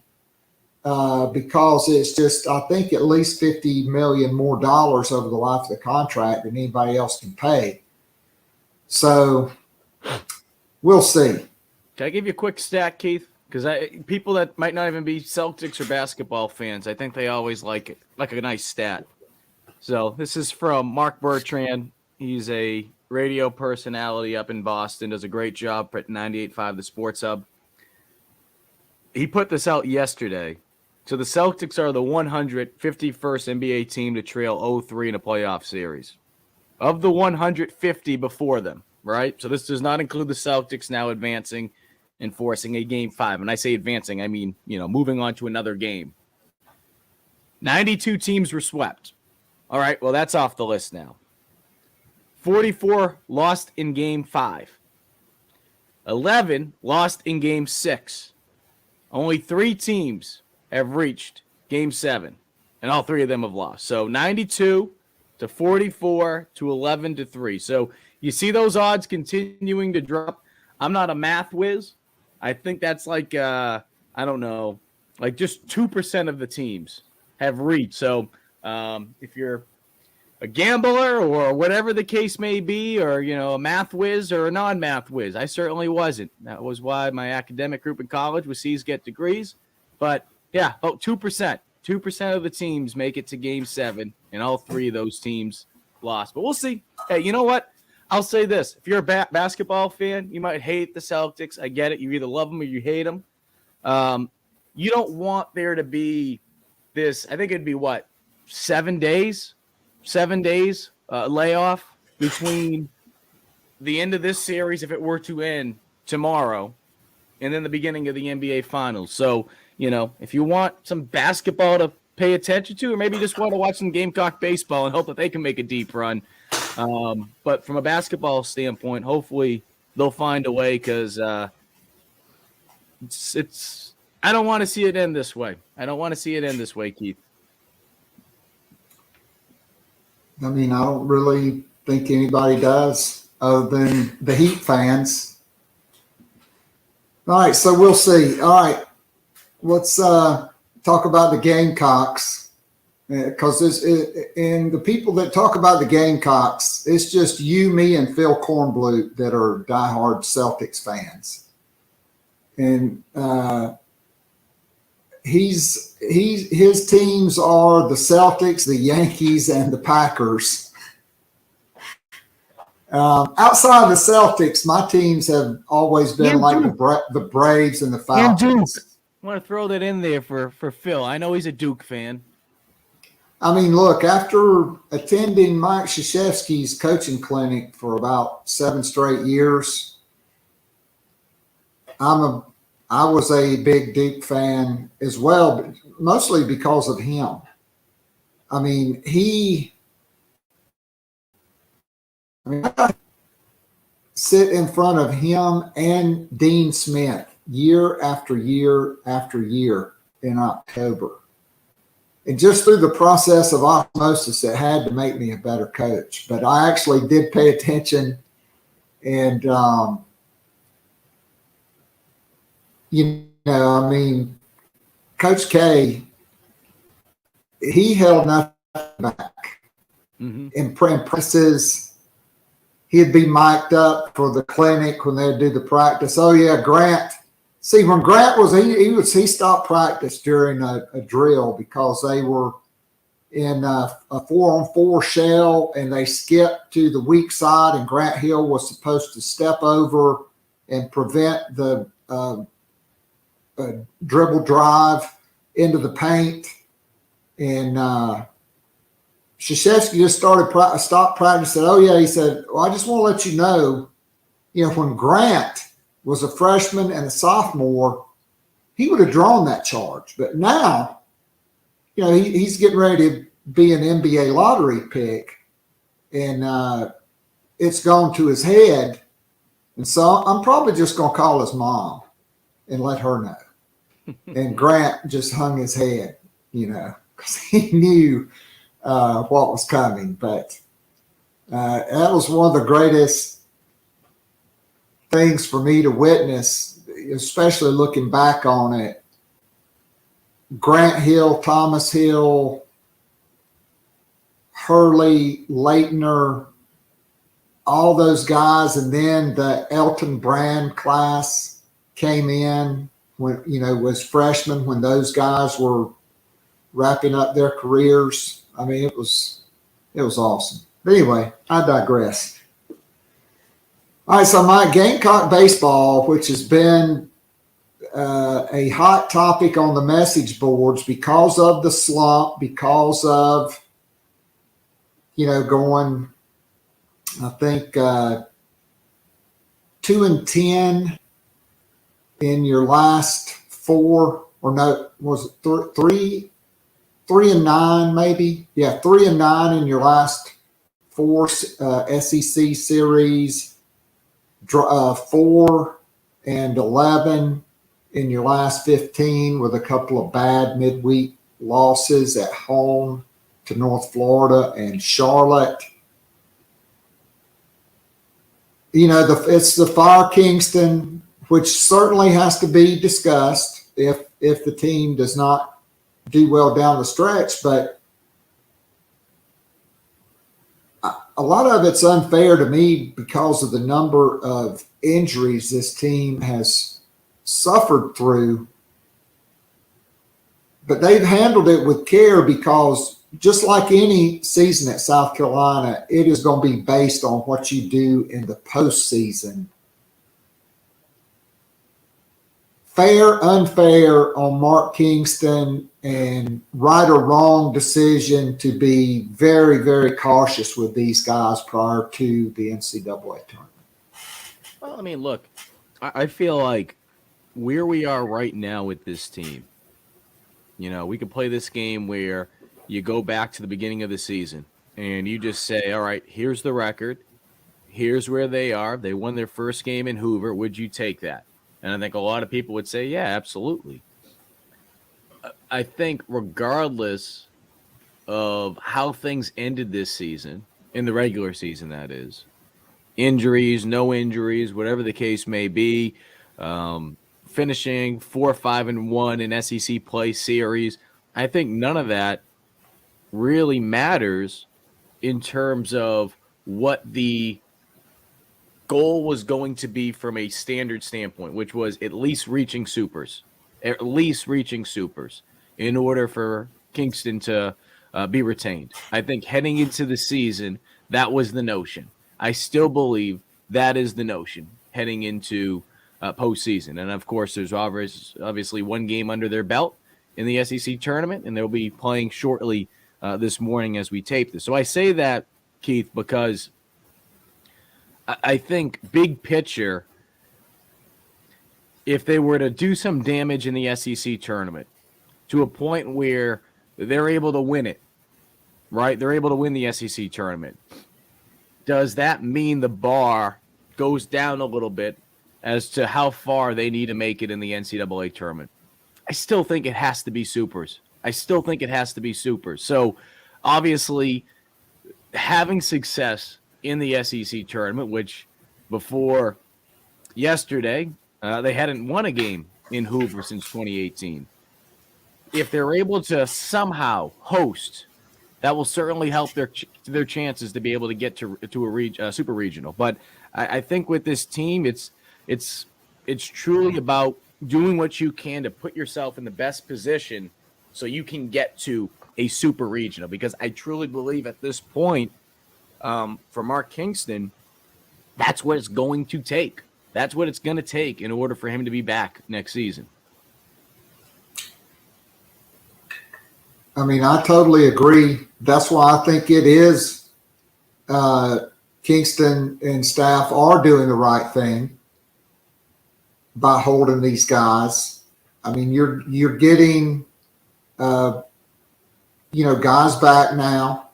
because it's just, I think, at least $50 million more over the life of the contract than anybody else can pay. So we'll see. Can I give you a quick stat, Keith? Because people that might not even be Celtics or basketball fans, I think they always like it, like a nice stat. So this is from Mark Bertrand. He's a radio personality up in Boston, does a great job at 98.5 The Sports Hub. He put this out yesterday. So the Celtics are the 151st NBA team to trail 0-3 in a playoff series. Of the 150 before them, right? So this does not include the Celtics now advancing and forcing a Game 5. And I say advancing, I mean, moving on to another game. 92 teams were swept. All right, well, that's off the list now. 44 lost in Game 5. 11 lost in Game 6. Only 3 teams have reached Game 7, and all 3 of them have lost. So 92 to 44 to 11 to 3. So you see those odds continuing to drop. I'm not a math whiz. I think that's like, I don't know, like just 2% of the teams have reached. So if you're a gambler or whatever the case may be, or, a math whiz or a non-math whiz, I certainly wasn't. That was why my academic group in college was C's get degrees. But yeah, about 2%. 2% of the teams make it to Game 7, and all 3 of those teams lost. But we'll see. Hey, you know what? I'll say this. If you're a basketball fan, you might hate the Celtics. I get it. You either love them or you hate them. You don't want there to be this, I think it'd be 7 days? 7 days layoff between the end of this series, if it were to end tomorrow, and then the beginning of the NBA Finals. So, if you want some basketball to pay attention to, or maybe just want to watch some Gamecock baseball and hope that they can make a deep run. But from a basketball standpoint, hopefully they'll find a way, because it's I don't want to see it end this way. I don't want to see it end this way, Keith. I mean, I don't really think anybody does other than the Heat fans. All right, so we'll see. All right, let's talk about the Gamecocks, because and the people that talk about the Gamecocks, it's just you, me, and Phil Kornblut that are diehard Celtics fans, and his teams are the Celtics, the Yankees, and the Packers. Outside of the Celtics, my teams have always been the Braves and the Falcons. I want to throw that in there for Phil. I know he's a Duke fan. I mean, look, after attending Mike Krzyzewski's coaching clinic for about 7 straight years, I was a big Duke fan as well, but mostly because of him. I mean, I sit in front of him and Dean Smith year after year after year in October. And just through the process of osmosis, it had to make me a better coach. But I actually did pay attention, and I mean, Coach K, he held nothing back. Mm-hmm. In practices, he'd be mic'd up for the clinic when they'd do the practice. Oh yeah, Grant. See, when Grant he stopped practice during a drill because they were in a 4-on-4 shell, and they skipped to the weak side, and Grant Hill was supposed to step over and prevent the dribble drive into the paint. And Krzyzewski just stopped practice. Said, "Oh yeah," he said, "Well, I just want to let you know, when Grant was a freshman and a sophomore, he would have drawn that charge. But now, he's getting ready to be an NBA lottery pick, and it's gone to his head. And so I'm probably just going to call his mom and let her know." And Grant just hung his head, because he knew what was coming. But that was one of the greatest things for me to witness, especially looking back on it. Grant Hill, Thomas Hill, Hurley, Leitner, all those guys, and then the Elton Brand class came in when, was freshmen, when those guys were wrapping up their careers. I mean, it was awesome. But anyway, I digress. All right, so my Gamecock baseball, which has been a hot topic on the message boards because of the slump, because of, going, I think, 2-10 in your last four, or no, was it 3-9 maybe? Yeah, 3-9 in your last four SEC series, 4-11 in your last 15 with a couple of bad midweek losses at home to North Florida and Charlotte. It's the Fire Kingston, which certainly has to be discussed if the team does not do well down the stretch. But a lot of it's unfair to me because of the number of injuries this team has suffered through. But they've handled it with care because just like any season at South Carolina, it is going to be based on what you do in the postseason. Fair, unfair on Mark Kingston, and right or wrong decision to be very, very cautious with these guys prior to the NCAA tournament. Well, I mean, look, I feel like where we are right now with this team, we could play this game where you go back to the beginning of the season and you just say, all right, here's the record. Here's where they are. They won their first game in Hoover. Would you take that? And I think a lot of people would say, yeah, absolutely. I think regardless of how things ended this season, in the regular season, that is, injuries, no injuries, whatever the case may be, finishing 4-5-1 in SEC play series, I think none of that really matters in terms of what the goal was going to be from a standard standpoint, which was at least reaching supers in order for Kingston to be retained. I think heading into the season, that was the notion. I still believe that is the notion heading into postseason. And of course, there's obviously one game under their belt in the SEC tournament, and they'll be playing shortly this morning as we tape this. So I say that, Keith, because I think big picture, if they were to do some damage in the SEC tournament to a point where they're able to win it, right? They're able to win the SEC tournament. Does that mean the bar goes down a little bit as to how far they need to make it in the NCAA tournament? I still think it has to be supers. So obviously having success in the SEC tournament, which before yesterday, they hadn't won a game in Hoover since 2018. If they're able to somehow host, that will certainly help their chances to be able to get to a super regional. But I think with this team, it's truly about doing what you can to put yourself in the best position so you can get to a super regional. Because I truly believe at this point, for Mark Kingston, that's what it's going to take. That's what it's going to take in order for him to be back next season. I mean, I totally agree. That's why I think it is Kingston and staff are doing the right thing by holding these guys. I mean, you're getting, guys back now.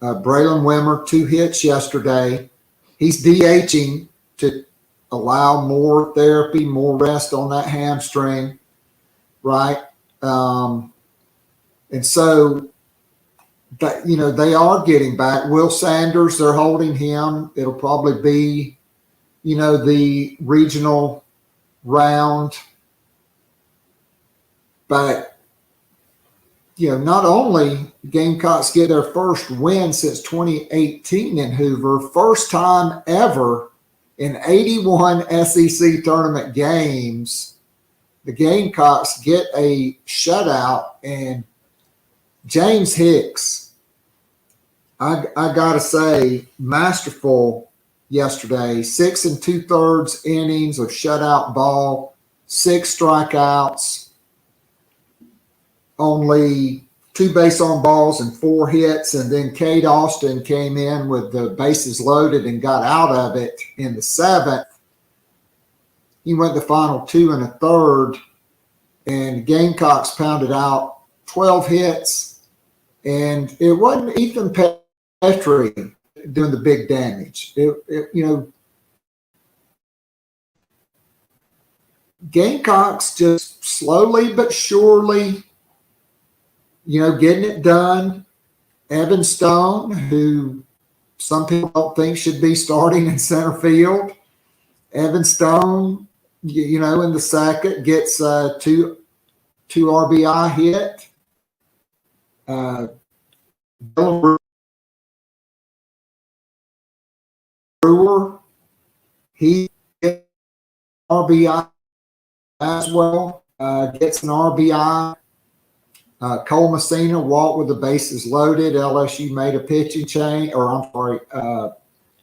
Braylon Wimmer, 2 hits yesterday. He's DHing to allow more therapy, more rest on that hamstring. right? And so that, they are getting back. Will Sanders, they're holding him. It'll probably be, the regional round. But, not only Gamecocks get their first win since 2018 in Hoover, first time ever in 81 SEC tournament games, the Gamecocks get a shutout, and James Hicks, I got to say, masterful yesterday. 6 2/3 innings of shutout ball, 6 strikeouts, only 2 base on balls and 4 hits. And then Cade Austin came in with the bases loaded and got out of it in the 7th. He went the final 2 1/3, and Gamecocks pounded out 12 hits. And it wasn't Ethan Petrie doing the big damage. Gamecocks just slowly but surely, getting it done. Evan Stone, who some people don't think should be starting in center field. Evan Stone, in the second, gets a two RBI hit. Dylan Brewer, he gets an RBI as well, gets an RBI. Cole Messina walked with the bases loaded. LSU made a pitching change,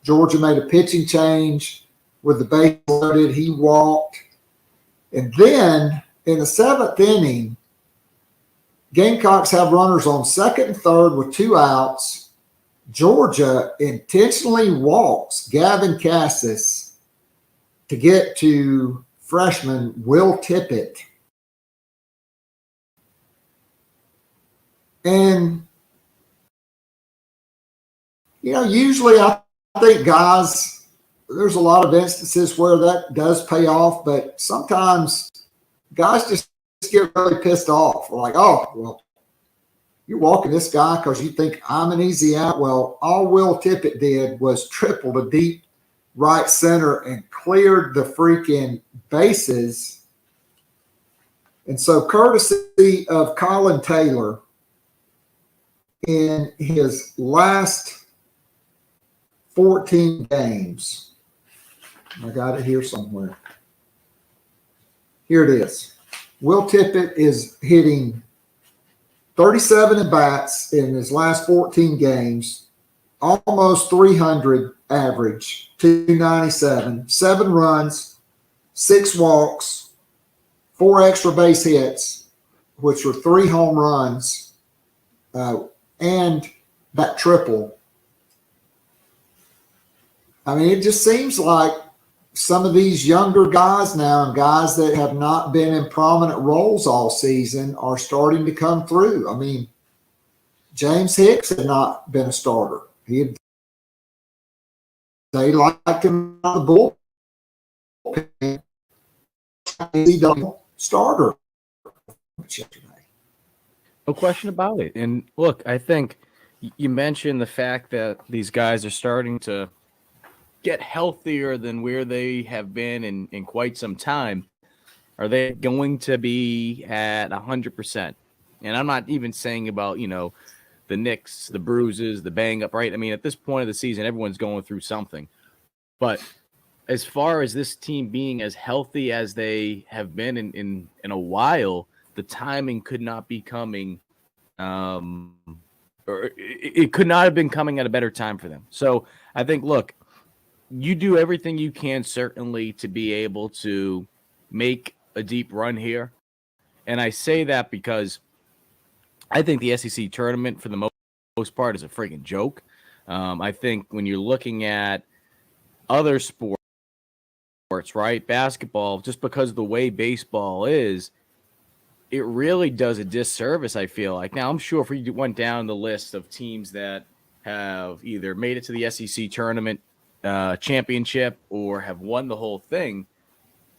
Georgia made a pitching change with the bases loaded. He walked. And then in the 7th inning, Gamecocks have runners on 2nd and 3rd with 2 outs. Georgia intentionally walks Gavin Cassis to get to freshman Will Tippett. And, usually I think guys, there's a lot of instances where that does pay off, but sometimes guys just get really pissed off. We're like, oh, well, you're walking this guy because you think I'm an easy out. Well, all Will Tippett did was triple to deep right center and cleared the freaking bases. And so courtesy of Colin Taylor, in his last 14 games, I got it here somewhere. Here it is. Will Tippett is hitting 37 at bats in his last 14 games, almost 300 average, 297, 7 runs, 6 walks, 4 extra base hits, which were 3 home runs, and that triple. I mean, it just seems like some of these younger guys now and guys that have not been in prominent roles all season are starting to come through. I mean, James Hicks had not been a starter. They liked him on the bullpen. He don't starter. No question about it. And look, I think you mentioned the fact that these guys are starting to get healthier than where they have been in quite some time. Are they going to be at 100%? And I'm not even saying about, the nicks, the bruises, the bang up, right? I mean, at this point of the season, everyone's going through something. But as far as this team being as healthy as they have been in a while, the timing could not be coming, or it could not have been coming at a better time for them. So I think, look, you do everything you can, certainly, to be able to make a deep run here. And I say that because I think the SEC tournament, for the most part, is a freaking joke. I think when you're looking at other sports, right, basketball, just because of the way baseball is, it really does a disservice, I feel like. Now, I'm sure if we went down the list of teams that have either made it to the SEC tournament championship or have won the whole thing,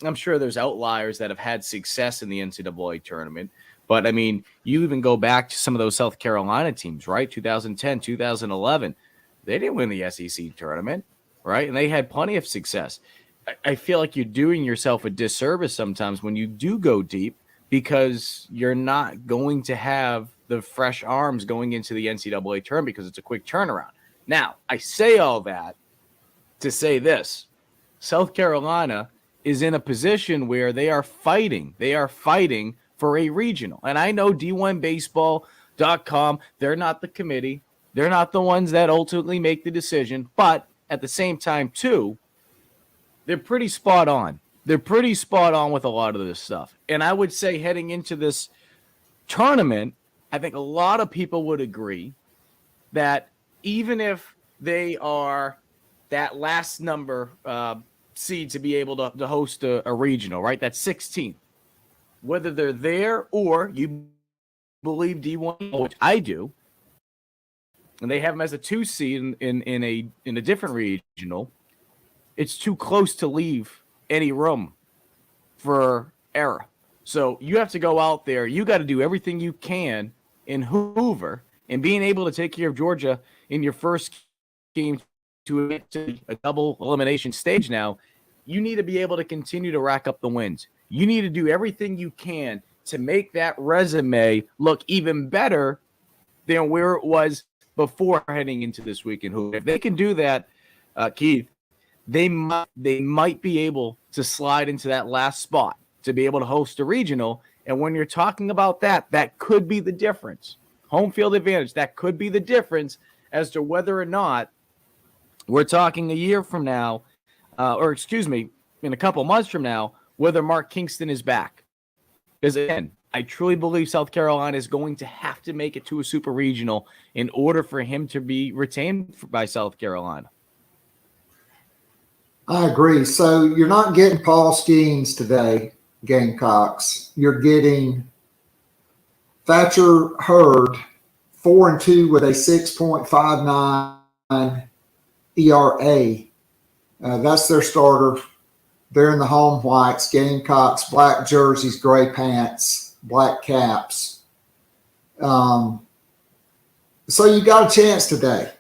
I'm sure there's outliers that have had success in the NCAA tournament. But, I mean, you even go back to some of those South Carolina teams, right? 2010, 2011. They didn't win the SEC tournament, right? And they had plenty of success. I feel like you're doing yourself a disservice sometimes when you do go deep because you're not going to have the fresh arms going into the NCAA tournament because it's a quick turnaround. Now, I say all that to say this. South Carolina is in a position where they are fighting. They are fighting for a regional. And I know D1Baseball.com, they're not the committee. They're not the ones that ultimately make the decision. But at the same time, too, they're pretty spot on. They're pretty spot on with a lot of this stuff. And I would say heading into this tournament, I think a lot of people would agree that even if they are that last number seed to be able to host a regional, right? That's 16. Whether they're there or you believe D1, which I do, and they have them as a 2 seed in a different regional, it's too close to leave any room for error. So you have to go out there. You got to do everything you can in Hoover, and being able to take care of Georgia in your first game to a double elimination stage now, you need to be able to continue to rack up the wins. You need to do everything you can to make that resume look even better than where it was before heading into this week in Hoover. If they can do that, Keith, they might be able to slide into that last spot to be able to host a regional. And when you're talking about that, that could be the difference. Home field advantage, that could be the difference as to whether or not we're talking a year from now, in a couple months from now, whether Mark Kingston is back. Because, again, I truly believe South Carolina is going to have to make it to a super regional in order for him to be retained by South Carolina. I agree. So you're not getting Paul Skeens today, Gamecocks. You're getting Thatcher Hurd, 4-2 with a 6.59 ERA. That's their starter. They're in the home whites, Gamecocks, black jerseys, gray pants, black caps. So you got a chance today.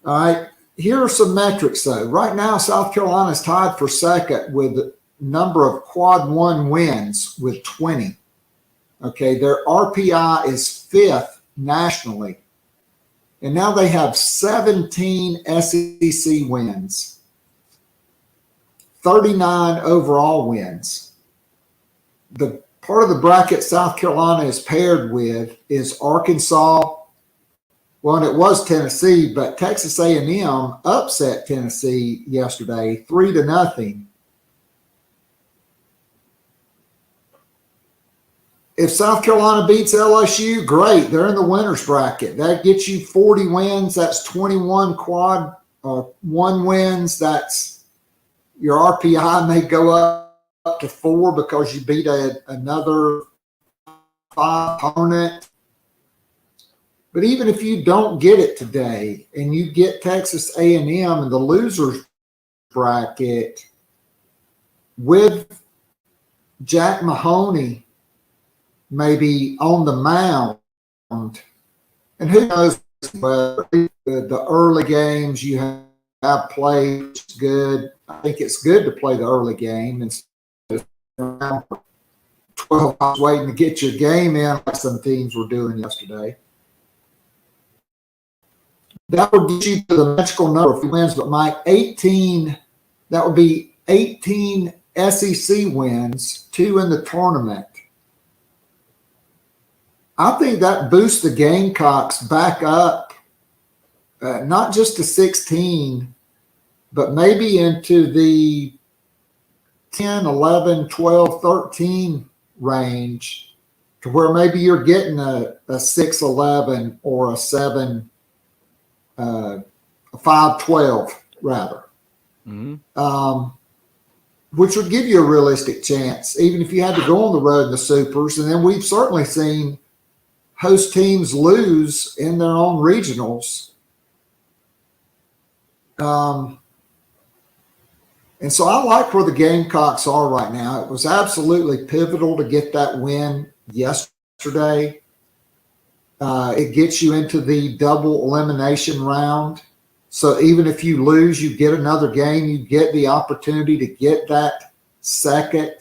All right. Here are some metrics, though. Right now, South Carolina is tied for second with a number of quad one wins with 20. Okay, their RPI is 5th nationally. And now they have 17 SEC wins, 39 overall wins. The part of the bracket South Carolina is paired with is Arkansas. Well, and it was Tennessee, but Texas A&M upset Tennessee yesterday, 3-0. If South Carolina beats LSU, great. They're in the winner's bracket. That gets you 40 wins. That's 21 quad one wins. That's your RPI may go up to 4 because you beat another 5 opponent. But even if you don't get it today and you get Texas A&M in the loser's bracket with Jack Mahoney maybe on the mound, and who knows whether the early games you have played is good. I think it's good to play the early game instead of 12 hours waiting to get your game in like some teams were doing yesterday. That would get you to the magical number of wins, but Mike, 18, that would be 18 SEC wins, 2 in the tournament. I think that boosts the Gamecocks back up, not just to 16, but maybe into the 10, 11, 12, 13 range to where maybe you're getting a 6-11 or a 7 a 5-12 rather, which would give you a realistic chance, even if you had to go on the road in the supers. And then we've certainly seen host teams lose in their own regionals. And And so I like where the Gamecocks are right now. It was absolutely pivotal to get that win yesterday. It gets you into the double elimination round. So even if you lose, you get another game. You get the opportunity to get that second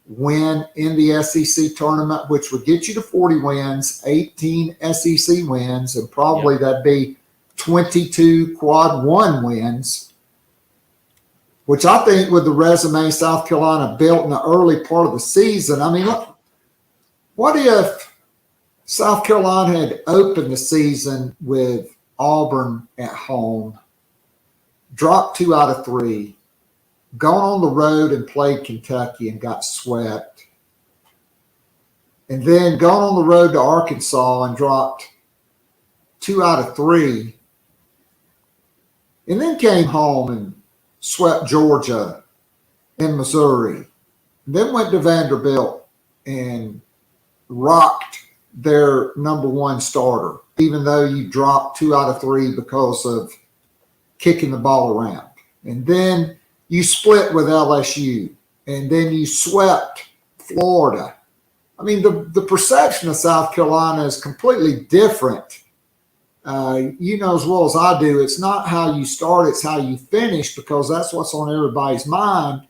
win in the SEC tournament, which would get you to 40 wins, 18 SEC wins, and probably that'd be 22 quad one wins, which I think with the resume South Carolina built in the early part of the season, I mean, what if South Carolina had opened the season with Auburn at home, dropped 2 out of 3, gone on the road and played Kentucky and got swept, and then gone on the road to Arkansas and dropped 2 out of 3, and then came home and swept Georgia and Missouri, and then went to Vanderbilt and rocked their number one starter, even though you dropped 2 out of 3 because of kicking the ball around. And then you split with LSU, and then you swept Florida. I mean, the perception of South Carolina is completely different. You know as well as I do, it's not how you start, it's how you finish, because that's what's on everybody's mind.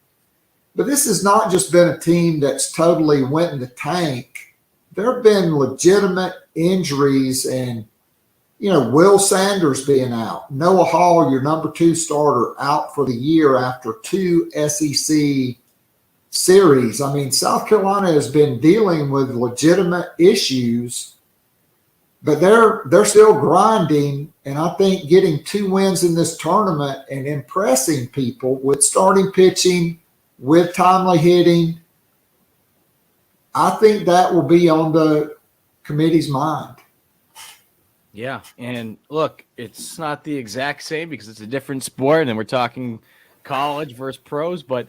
But this has not just been a team that's totally went in the tank. There have been legitimate injuries, and, you know, Will Sanders being out, Noah Hall, your number 2 starter, out for the year after 2 SEC series. I mean, South Carolina has been dealing with legitimate issues, but they're still grinding. And I think getting 2 wins in this tournament and impressing people with starting pitching, with timely hitting, I think that will be on the committee's mind. Yeah, and look, it's not the exact same because it's a different sport, and we're talking college versus pros, but,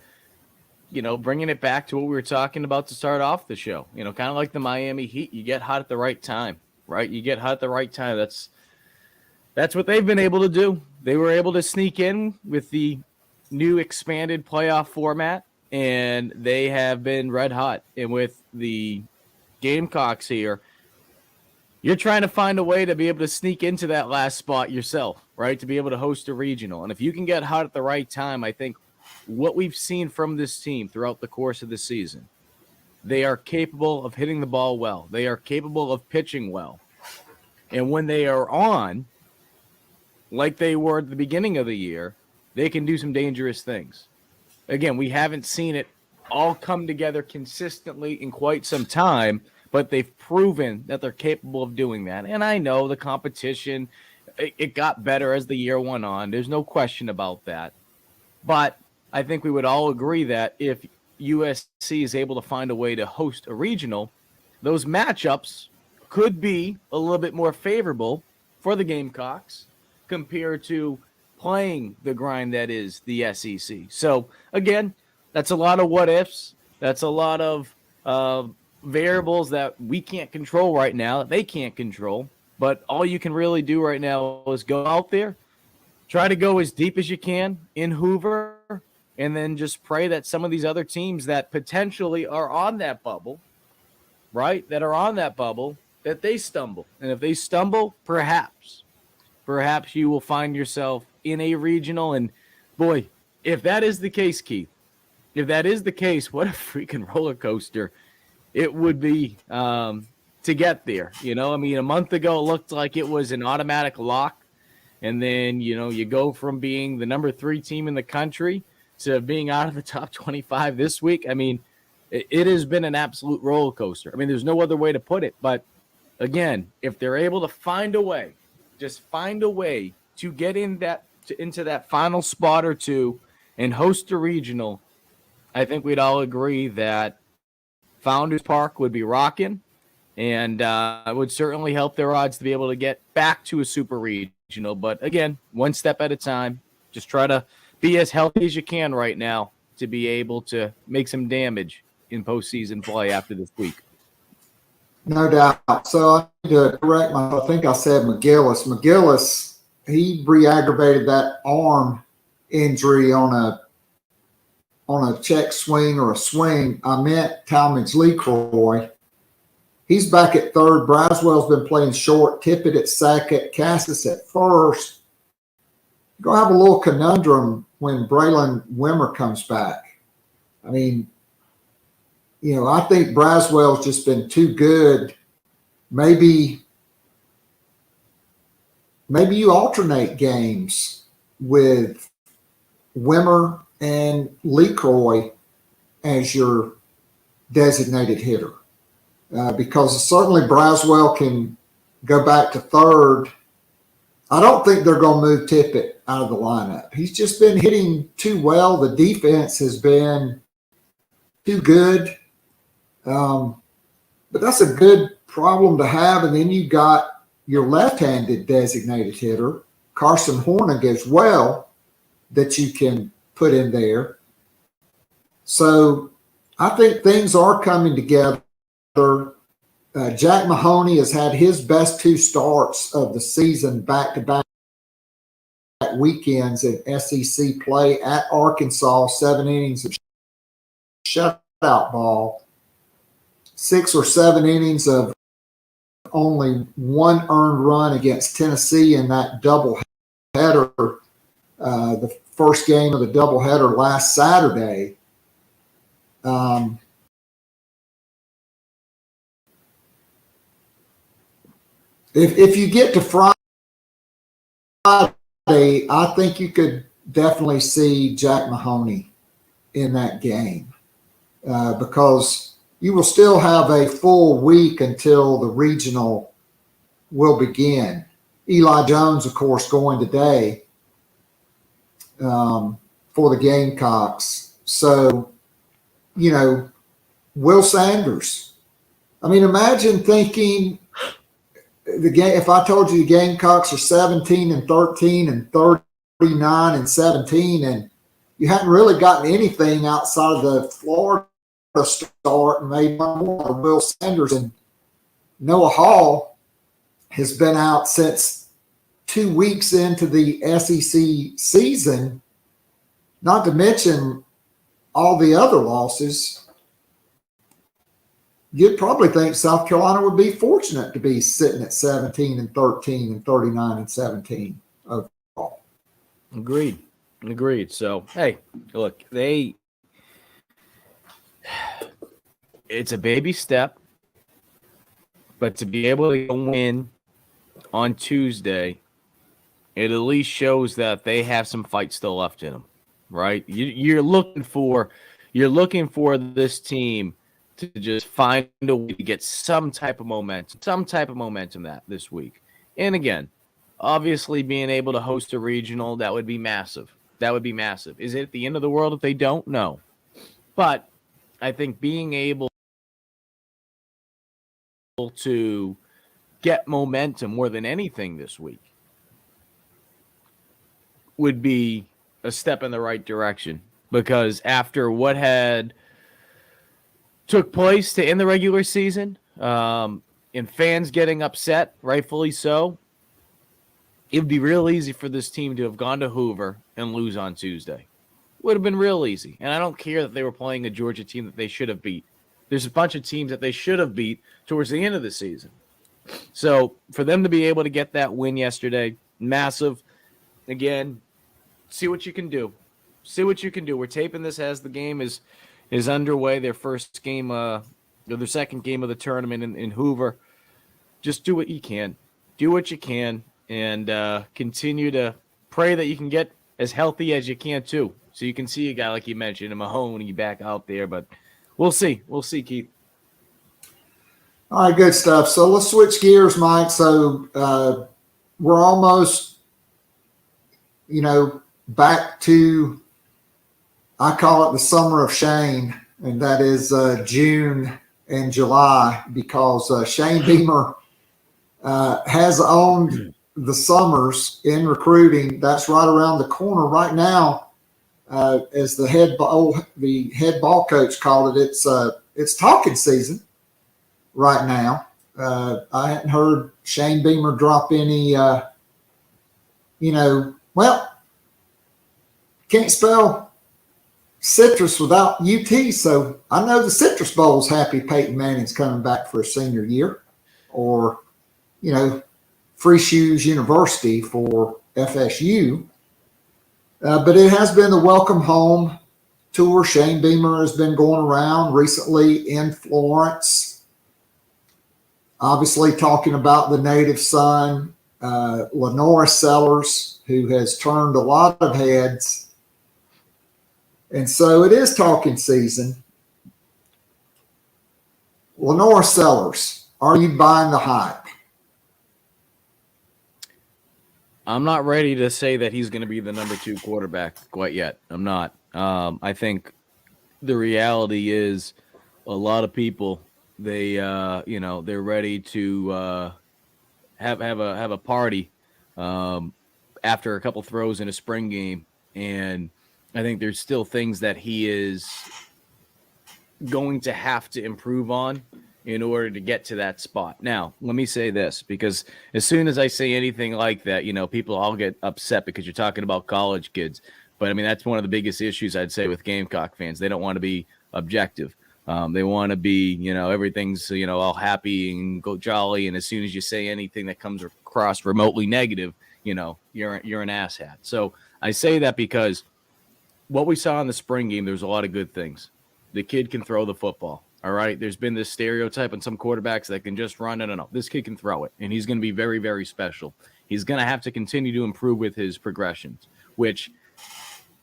you know, bringing it back to what we were talking about to start off the show, you know, kind of like the Miami Heat, you get hot at the right time, right? You get hot at the right time. That's what they've been able to do. They were able to sneak in with the new expanded playoff format, and they have been red hot. And with the Gamecocks here, you're trying to find a way to be able to sneak into that last spot yourself, right? To be able to host a regional. And if you can get hot at the right time, I think what we've seen from this team throughout the course of the season, they are capable of hitting the ball well. They are capable of pitching well. And when they are on, like they were at the beginning of the year, they can do some dangerous things. Again, we haven't seen it all come together consistently in quite some time, but they've proven that they're capable of doing that. And I know the competition, it got better as the year went on. There's no question about that. But I think we would all agree that if USC is able to find a way to host a regional, those matchups could be a little bit more favorable for the Gamecocks compared to playing the grind that is the SEC. So, again, that's a lot of what ifs. That's a lot of variables that we can't control right now, that they can't control. But all you can really do right now is go out there, try to go as deep as you can in Hoover, and then just pray that some of these other teams that potentially are on that bubble, right, that are on that bubble, that they stumble. And if they stumble, perhaps you will find yourself in a regional. And, boy, if that is the case, Keith, if that is the case, what a freaking roller coaster it would be to get there. You know, I mean, a month ago it looked like it was an automatic lock. And then, you know, you go from being the number 3 team in the country to being out of the top 25 this week. I mean, it has been an absolute roller coaster. I mean, there's no other way to put it. But, again, if they're able to find a way, just find a way to get into that final spot or 2 and host a regional, I think we'd all agree that Founders Park would be rocking, and it would certainly help their odds to be able to get back to a super regional. But, again, one step at a time. Just try to be as healthy as you can right now to be able to make some damage in postseason play after this week. No doubt. So I need to correct myself. I think I said McGillis. McGillis, he re-aggravated that arm injury on a on a check swing or a swing. I meant Talmadge LeCroy. He's back at third. Braswell's been playing short. Tippett at second. Cassis at first. You're going to have a little conundrum when Braylon Wimmer comes back. I mean, I think Braswell's just been too good. Maybe you alternate games with Wimmer and LeCroy as your designated hitter. Because certainly Braswell can go back to third. I don't think they're going to move Tippett out of the lineup. He's just been hitting too well. The defense has been too good. But that's a good problem to have. And then you got your left-handed designated hitter, Carson Hornig, as well, that you can put in there. So I think things are coming together. Jack Mahoney has had his best 2 starts of the season back-to-back weekends in SEC play at Arkansas, 7 innings of shutout ball, 6 or 7 innings of only 1 earned run against Tennessee in that doubleheader, the first game of the doubleheader last Saturday. If you get to Friday, I think you could definitely see Jack Mahoney in that game because you will still have a full week until the regional will begin. Eli Jones, of course, going today for the Gamecocks. So, Will Sanders. I mean, imagine thinking the game. If I told you the Gamecocks are 17-13 and 39-17, and you hadn't really gotten anything outside of the Florida start, and maybe one more. Will Sanders and Noah Hall has been out since 2 weeks into the SEC season, not to mention all the other losses. You'd probably think South Carolina would be fortunate to be sitting at 17-13 and 39-17 overall. Agreed. So, hey, look, it's a baby step, but to be able to win on Tuesday, it at least shows that they have some fight still left in them, right? You're looking for this team to just find a way to get some type of momentum this week. And again, obviously being able to host a regional, that would be massive. Is it the end of the world if they don't? No. But I think being able to get momentum more than anything this week would be a step in the right direction, because after what had took place to end the regular season, and fans getting upset, rightfully so, it would be real easy for this team to have gone to Hoover and lose on Tuesday. Would have been real easy. And I don't care that they were playing a Georgia team that they should have beat. There's a bunch of teams that they should have beat towards the end of the season. So for them to be able to get that win yesterday, massive. Again, see what you can do. We're taping this as the game is underway. Their first game, or their second game of the tournament in Hoover. Just do what you can. And continue to pray that you can get as healthy as you can too. So you can see a guy like you mentioned, a Mahoney back out there. But we'll see, Keith. All right, good stuff. So let's switch gears, Mike. So we're almost, back to, I call it the summer of Shane, and that is June and July, because Shane Beamer has owned the summers in recruiting. That's right around the corner right now. As the head ball coach called it, it's talking season right now. I hadn't heard Shane Beamer drop any, can't spell Citrus without UT. So I know the Citrus Bowl's happy Peyton Manning's coming back for his senior year, or, Free Shoes University for FSU. But it has been the welcome home tour. Shane Beamer has been going around recently in Florence, obviously talking about the native son, Lenora Sellers, who has turned a lot of heads. And so it is talking season. Lenora Sellers, are you buying the hype? I'm not ready to say that he's going to be the number 2 quarterback quite yet. I'm not. I think the reality is a lot of people, they're ready to have a party after a couple throws in a spring game, and I think there's still things that he is going to have to improve on in order to get to that spot. Now, let me say this, because as soon as I say anything like that, people all get upset because you're talking about college kids. But I mean, that's one of the biggest issues I'd say with Gamecock fans. They don't want to be objective. They want to be, everything's, all happy and go jolly. And as soon as you say anything that comes across remotely negative, you're an asshat. So I say that because what we saw in the spring game, there's a lot of good things. The kid can throw the football. All right. There's been this stereotype on some quarterbacks that can just run. No. This kid can throw it, and he's going to be very, very special. He's going to have to continue to improve with his progressions, which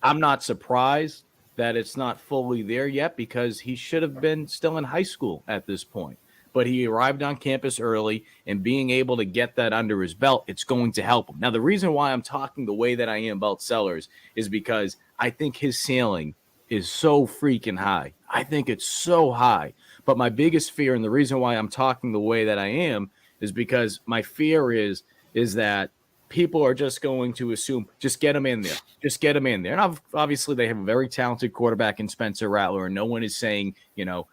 I'm not surprised that it's not fully there yet, because he should have been still in high school at this point. But he arrived on campus early, and being able to get that under his belt, it's going to help him. Now, the reason why I'm talking the way that I am about Sellers is because I think his ceiling is so freaking high. I think it's so high. But my biggest fear, and the reason why I'm talking the way that I am, is because my fear is that people are just going to assume, just get him in there. Just get him in there. And obviously they have a very talented quarterback in Spencer Rattler, and no one is saying,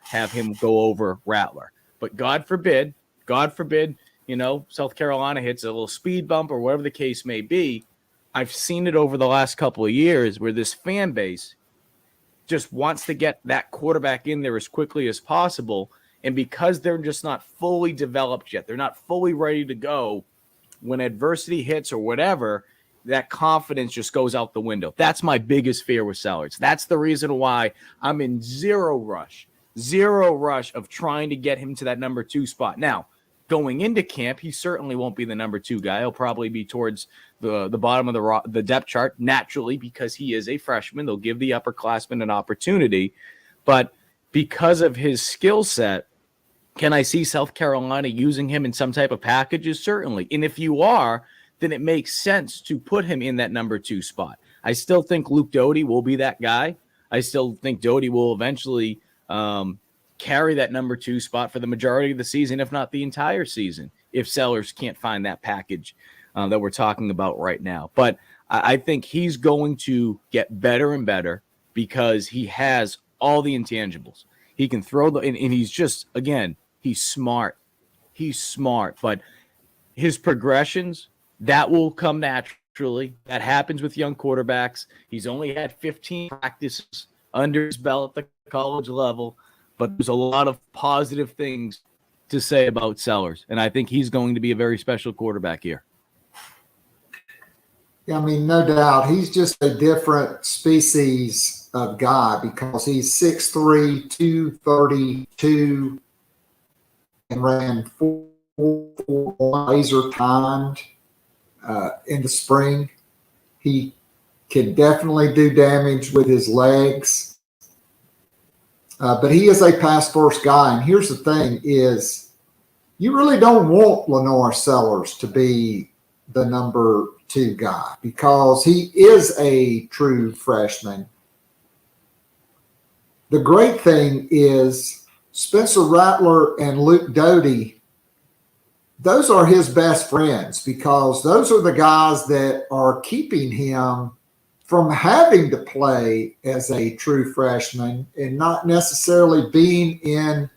have him go over Rattler. But God forbid, South Carolina hits a little speed bump or whatever the case may be. I've seen it over the last couple of years where this fan base just wants to get that quarterback in there as quickly as possible. And because they're just not fully developed yet, they're not fully ready to go, when adversity hits or whatever, that confidence just goes out the window. That's my biggest fear with Sellers. That's the reason why I'm in zero rush of trying to get him to that number 2 spot. Now, going into camp, he certainly won't be the number 2 guy. He'll probably be towards the bottom of the depth chart naturally, because he is a freshman. They'll give the upperclassmen an opportunity. But because of his skill set, can I see South Carolina using him in some type of packages? Certainly. And if you are, then it makes sense to put him in that number 2 spot. I still think Luke Doty will be that guy. I still think Doty will eventually carry that number 2 spot for the majority of the season, if not the entire season, if Sellers can't find that package that we're talking about right now. But I think he's going to get better and better because he has all the intangibles. He can throw and he's just, again, he's smart. He's smart, but his progressions, that will come naturally. That happens with young quarterbacks. He's only had 15 practices under his belt at the college level, but there's a lot of positive things to say about Sellers, and I think he's going to be a very special quarterback here. Yeah, I mean, no doubt. He's just a different species of guy because he's 6'3", 232, and ran 4.41 laser timed in the spring. He can definitely do damage with his legs. But he is a pass-first guy. And here's the thing is you really don't want Lenora Sellers to be the number 2 guy because he is a true freshman. The great thing is Spencer Rattler and Luke Doty, those are his best friends because those are the guys that are keeping him from having to play as a true freshman and not necessarily being in,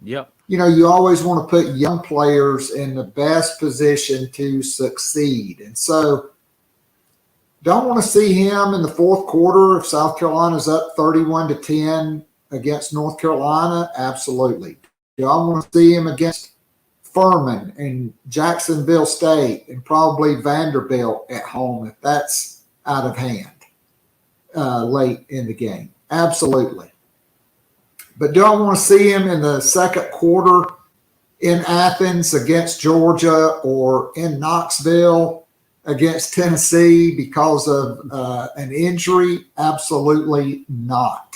you always want to put young players in the best position to succeed. And so don't want to see him in the fourth quarter if South Carolina's up 31-10 against North Carolina? Absolutely. Do I want to see him against Furman and Jacksonville State and probably Vanderbilt at home if that's out of hand late in the game? Absolutely. But do I want to see him in the second quarter in Athens against Georgia or in Knoxville against Tennessee because of an injury? Absolutely not.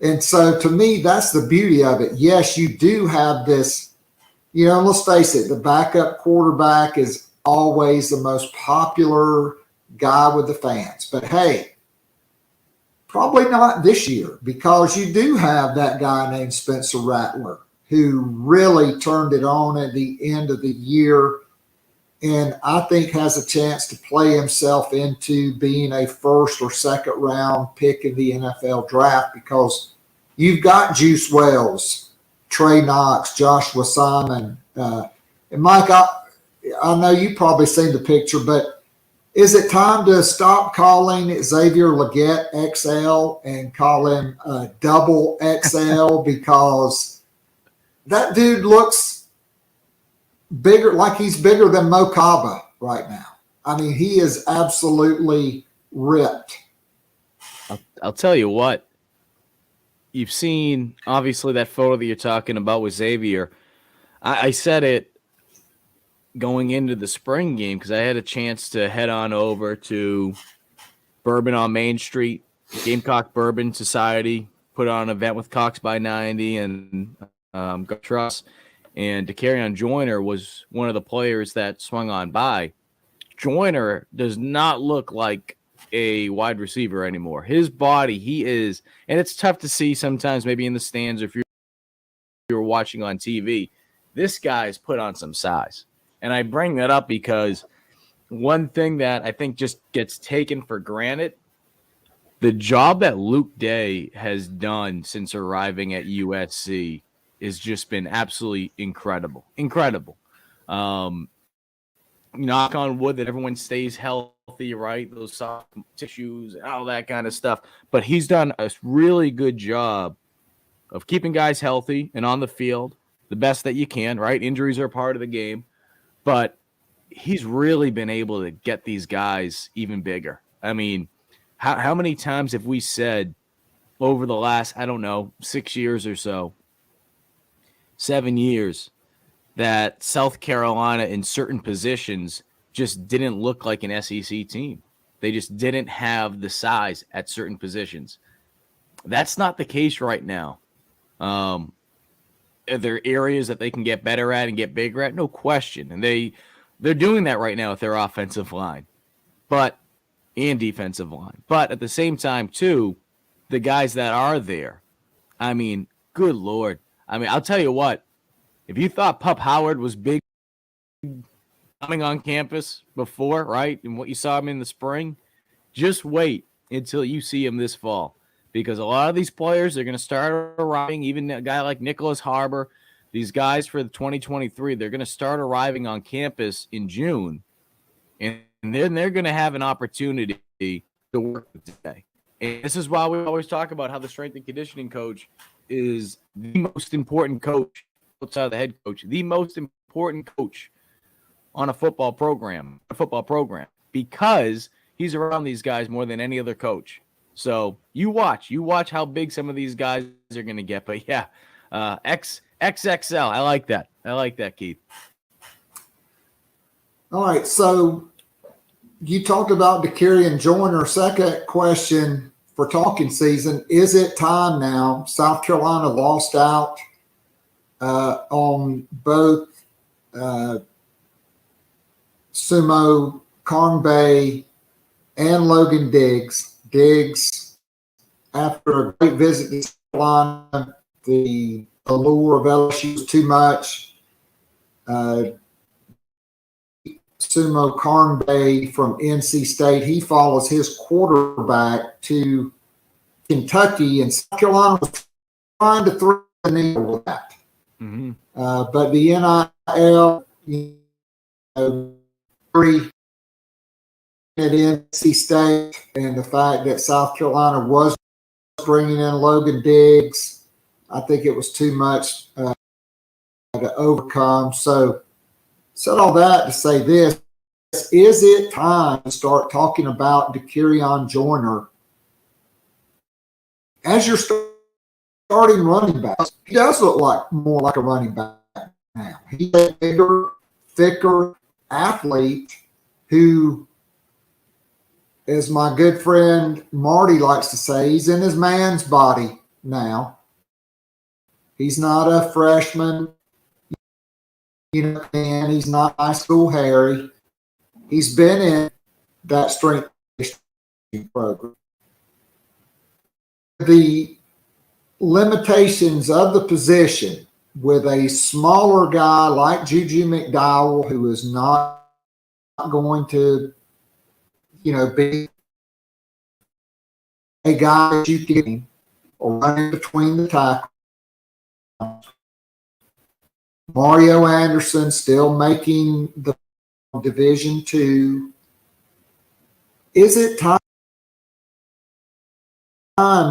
And so to me, that's the beauty of it. Yes, you do have this, let's face it, the backup quarterback is always the most popular guy with the fans. But hey, probably not this year because you do have that guy named Spencer Rattler who really turned it on at the end of the year and I think has a chance to play himself into being a first or second round pick in the NFL draft because you've got Juice Wells, Trey Knox, Joshua Simon. And Mike, I know you've probably seen the picture, but is it time to stop calling Xavier Legette XL and call him double XL because that dude looks bigger, like he's bigger than Mo Kaba right now. I mean, he is absolutely ripped. I'll tell you what. You've seen, obviously, that photo that you're talking about with Xavier. I said it going into the spring game because I had a chance to head on over to Bourbon on Main Street, Gamecock Bourbon Society, put on an event with Cox by 90 and Go Trust. And DeCarrion Joyner was one of the players that swung on by. Joyner does not look like a wide receiver anymore. His body, he is, and it's tough to see sometimes maybe in the stands or if you're watching on TV. This guy's put on some size. And I bring that up because one thing that I think just gets taken for granted, the job that Luke Day has done since arriving at USC has just been absolutely incredible. Incredible. Knock on wood that everyone stays healthy, right? Those soft tissues, all that kind of stuff. But he's done a really good job of keeping guys healthy and on the field the best that you can, right? Injuries are a part of the game. But he's really been able to get these guys even bigger. I mean, how many times have we said over the last, 6 years or so, 7 years, that South Carolina in certain positions just didn't look like an SEC team. They just didn't have the size at certain positions. That's not the case right now. Are there areas that they can get better at and get bigger at? No question. And they're doing that right now with their offensive line and defensive line. But at the same time, too, the guys that are there, I mean, good Lord. I mean, I'll tell you what, if you thought Pup Howard was big coming on campus before, right, and what you saw him in the spring, just wait until you see him this fall. Because a lot of these players are going to start arriving, even a guy like Nicholas Harbor, these guys for the 2023, they're going to start arriving on campus in June. And then they're going to have an opportunity to work today. And this is why we always talk about how the strength and conditioning coach is the most important coach outside of the head coach, the most important coach on a football program, because he's around these guys more than any other coach. So you watch how big some of these guys are going to get. But yeah, XXL. I like that, Keith. All right. So you talked about DeCarrion Joyner. Second question for talking season. Is it time now? South Carolina lost out on both Sumo Carnbay and Logan Diggs. Diggs, after a great visit to South Carolina, the allure of LSU was too much. Sumo Carnbay from NC State, he follows his quarterback to Kentucky, and South Carolina was trying to thread the needle with that. Mm-hmm. But the NIL, at NC State and the fact that South Carolina was bringing in Logan Diggs, I think it was too much to overcome. So, said all that to say this: is it time to start talking about DeCurion Joyner as your starting running back? He does look like more like a running back now. He's a bigger, thicker athlete who, as my good friend Marty likes to say, he's in his man's body now. He's not a freshman, and he's not high school Harry. He's been in that strength program. The limitations of the position with a smaller guy like Juju McDowell, who is not going to, be a guy that you can or running between the tackles. Mario Anderson still making the Division II. Is it time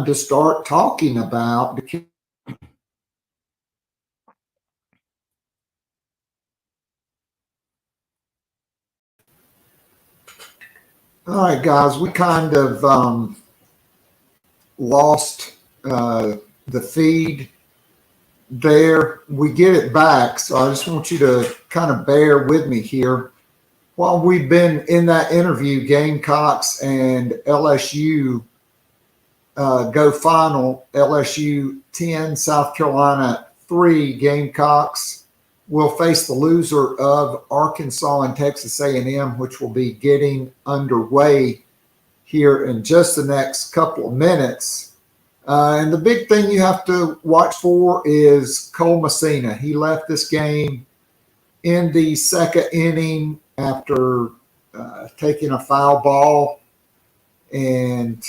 to start talking about the All right, guys, we kind of lost the feed there. We get it back, so I just want you to kind of bear with me here. While we've been in that interview, Gamecocks and LSU go final. LSU 10, South Carolina 3. Gamecocks will face the loser of Arkansas and Texas A&M, which will be getting underway here in just the next couple of minutes. And the big thing you have to watch for is Cole Messina. He left this game in the second inning after taking a foul ball, and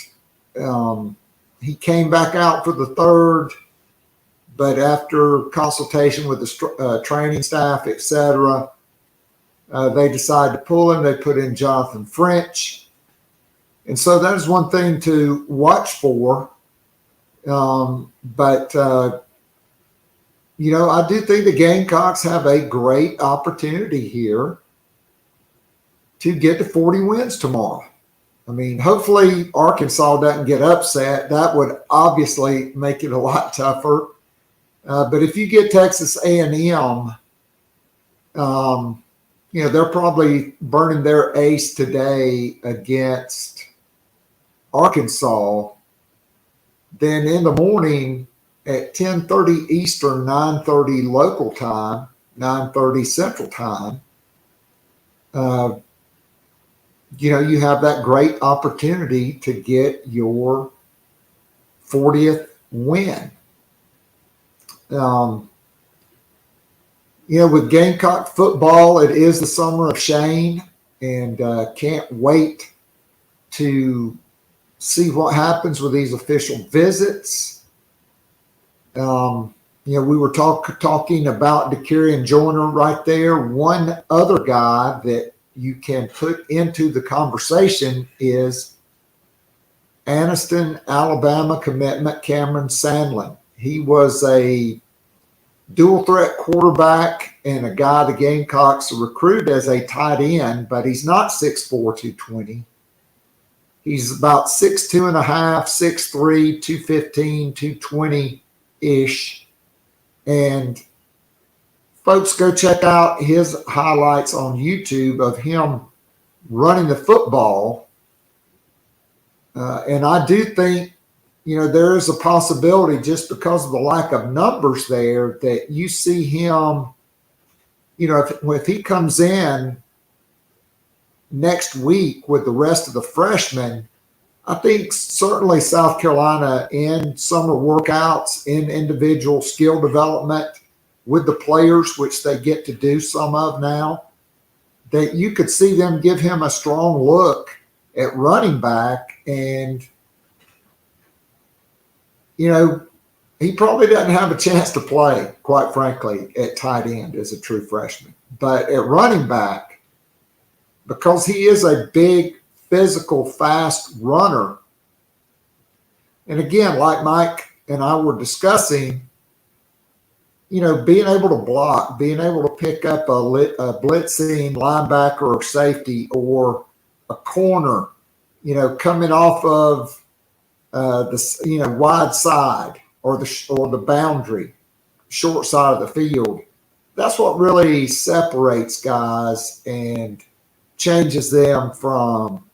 he came back out for the third. But after consultation with the training staff, etc., they decided to pull him. They put in Jonathan French. And so that is one thing to watch for. But I do think the Gamecocks have a great opportunity here to get to 40 wins tomorrow. I mean, hopefully Arkansas doesn't get upset. That would obviously make it a lot tougher. But if you get Texas A&M, they're probably burning their ace today against Arkansas. Then in the morning at 10:30 Eastern, 9:30 local time, 9:30 Central time, you have that great opportunity to get your 40th win. With Gamecock football, it is the summer of Shane, and can't wait to see what happens with these official visits. We were talking about DeCurion Joyner right there. One other guy that you can put into the conversation is Anniston, Alabama commitment Cameron Sandlin. He was a dual threat quarterback and a guy the Gamecocks recruited as a tight end, but he's not 6'4", 220. He's about 6'2 and a half, 6'3", 215, 220-ish. And folks, go check out his highlights on YouTube of him running the football. And I do think, there is a possibility, just because of the lack of numbers there, that you see him, if he comes in next week with the rest of the freshmen, I think certainly South Carolina in summer workouts, in individual skill development with the players, which they get to do some of now, that you could see them give him a strong look at running back. And he probably doesn't have a chance to play, quite frankly, at tight end as a true freshman. But at running back, because he is a big, physical, fast runner. And again, like Mike and I were discussing, being able to block, being able to pick up a blitzing linebacker or safety or a corner, coming off of the wide side or the boundary, short side of the field. That's what really separates guys and changes them from,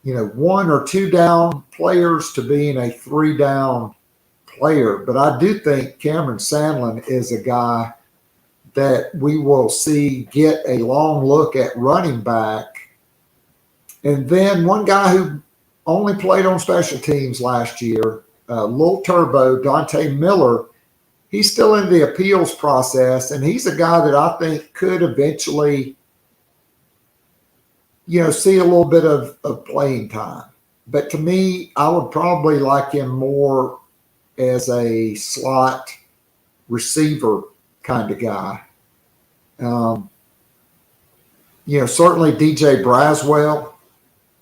1 or 2 down players to being a 3 down player. But I do think Cameron Sandlin is a guy that we will see get a long look at running back. And then one guy who only played on special teams last year, Lil Turbo, Dante Miller, he's still in the appeals process, and he's a guy that I think could eventually, see a little bit of playing time. But to me, I would probably like him more as a slot receiver kind of guy. Certainly DJ Braswell,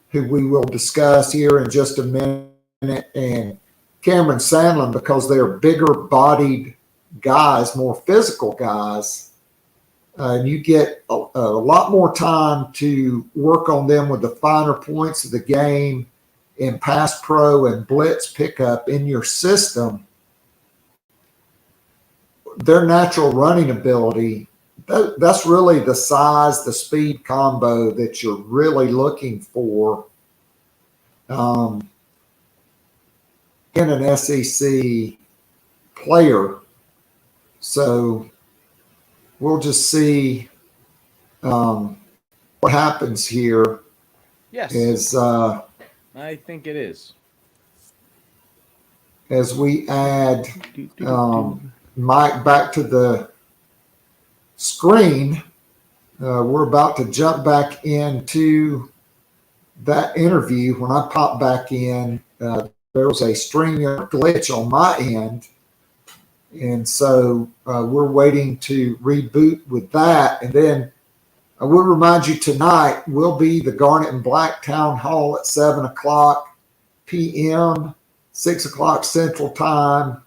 who we will discuss here in just a minute, and Cameron Sandlin, because they're bigger-bodied guys, more physical guys, and you get a lot more time to work on them with the finer points of the game in pass pro and blitz pickup in your system. Their natural running ability, that's really the size, the speed combo that you're really looking for in an SEC player. So we'll just see what happens here. Yes. I think it is. As we add Mike back to the screen, we're about to jump back into that interview. When I pop back in, there was a StreamYard glitch on my end. And so we're waiting to reboot with that. And then I will remind you tonight will be the Garnet and Black Town Hall at 7 o'clock p.m., 6 o'clock Central Time,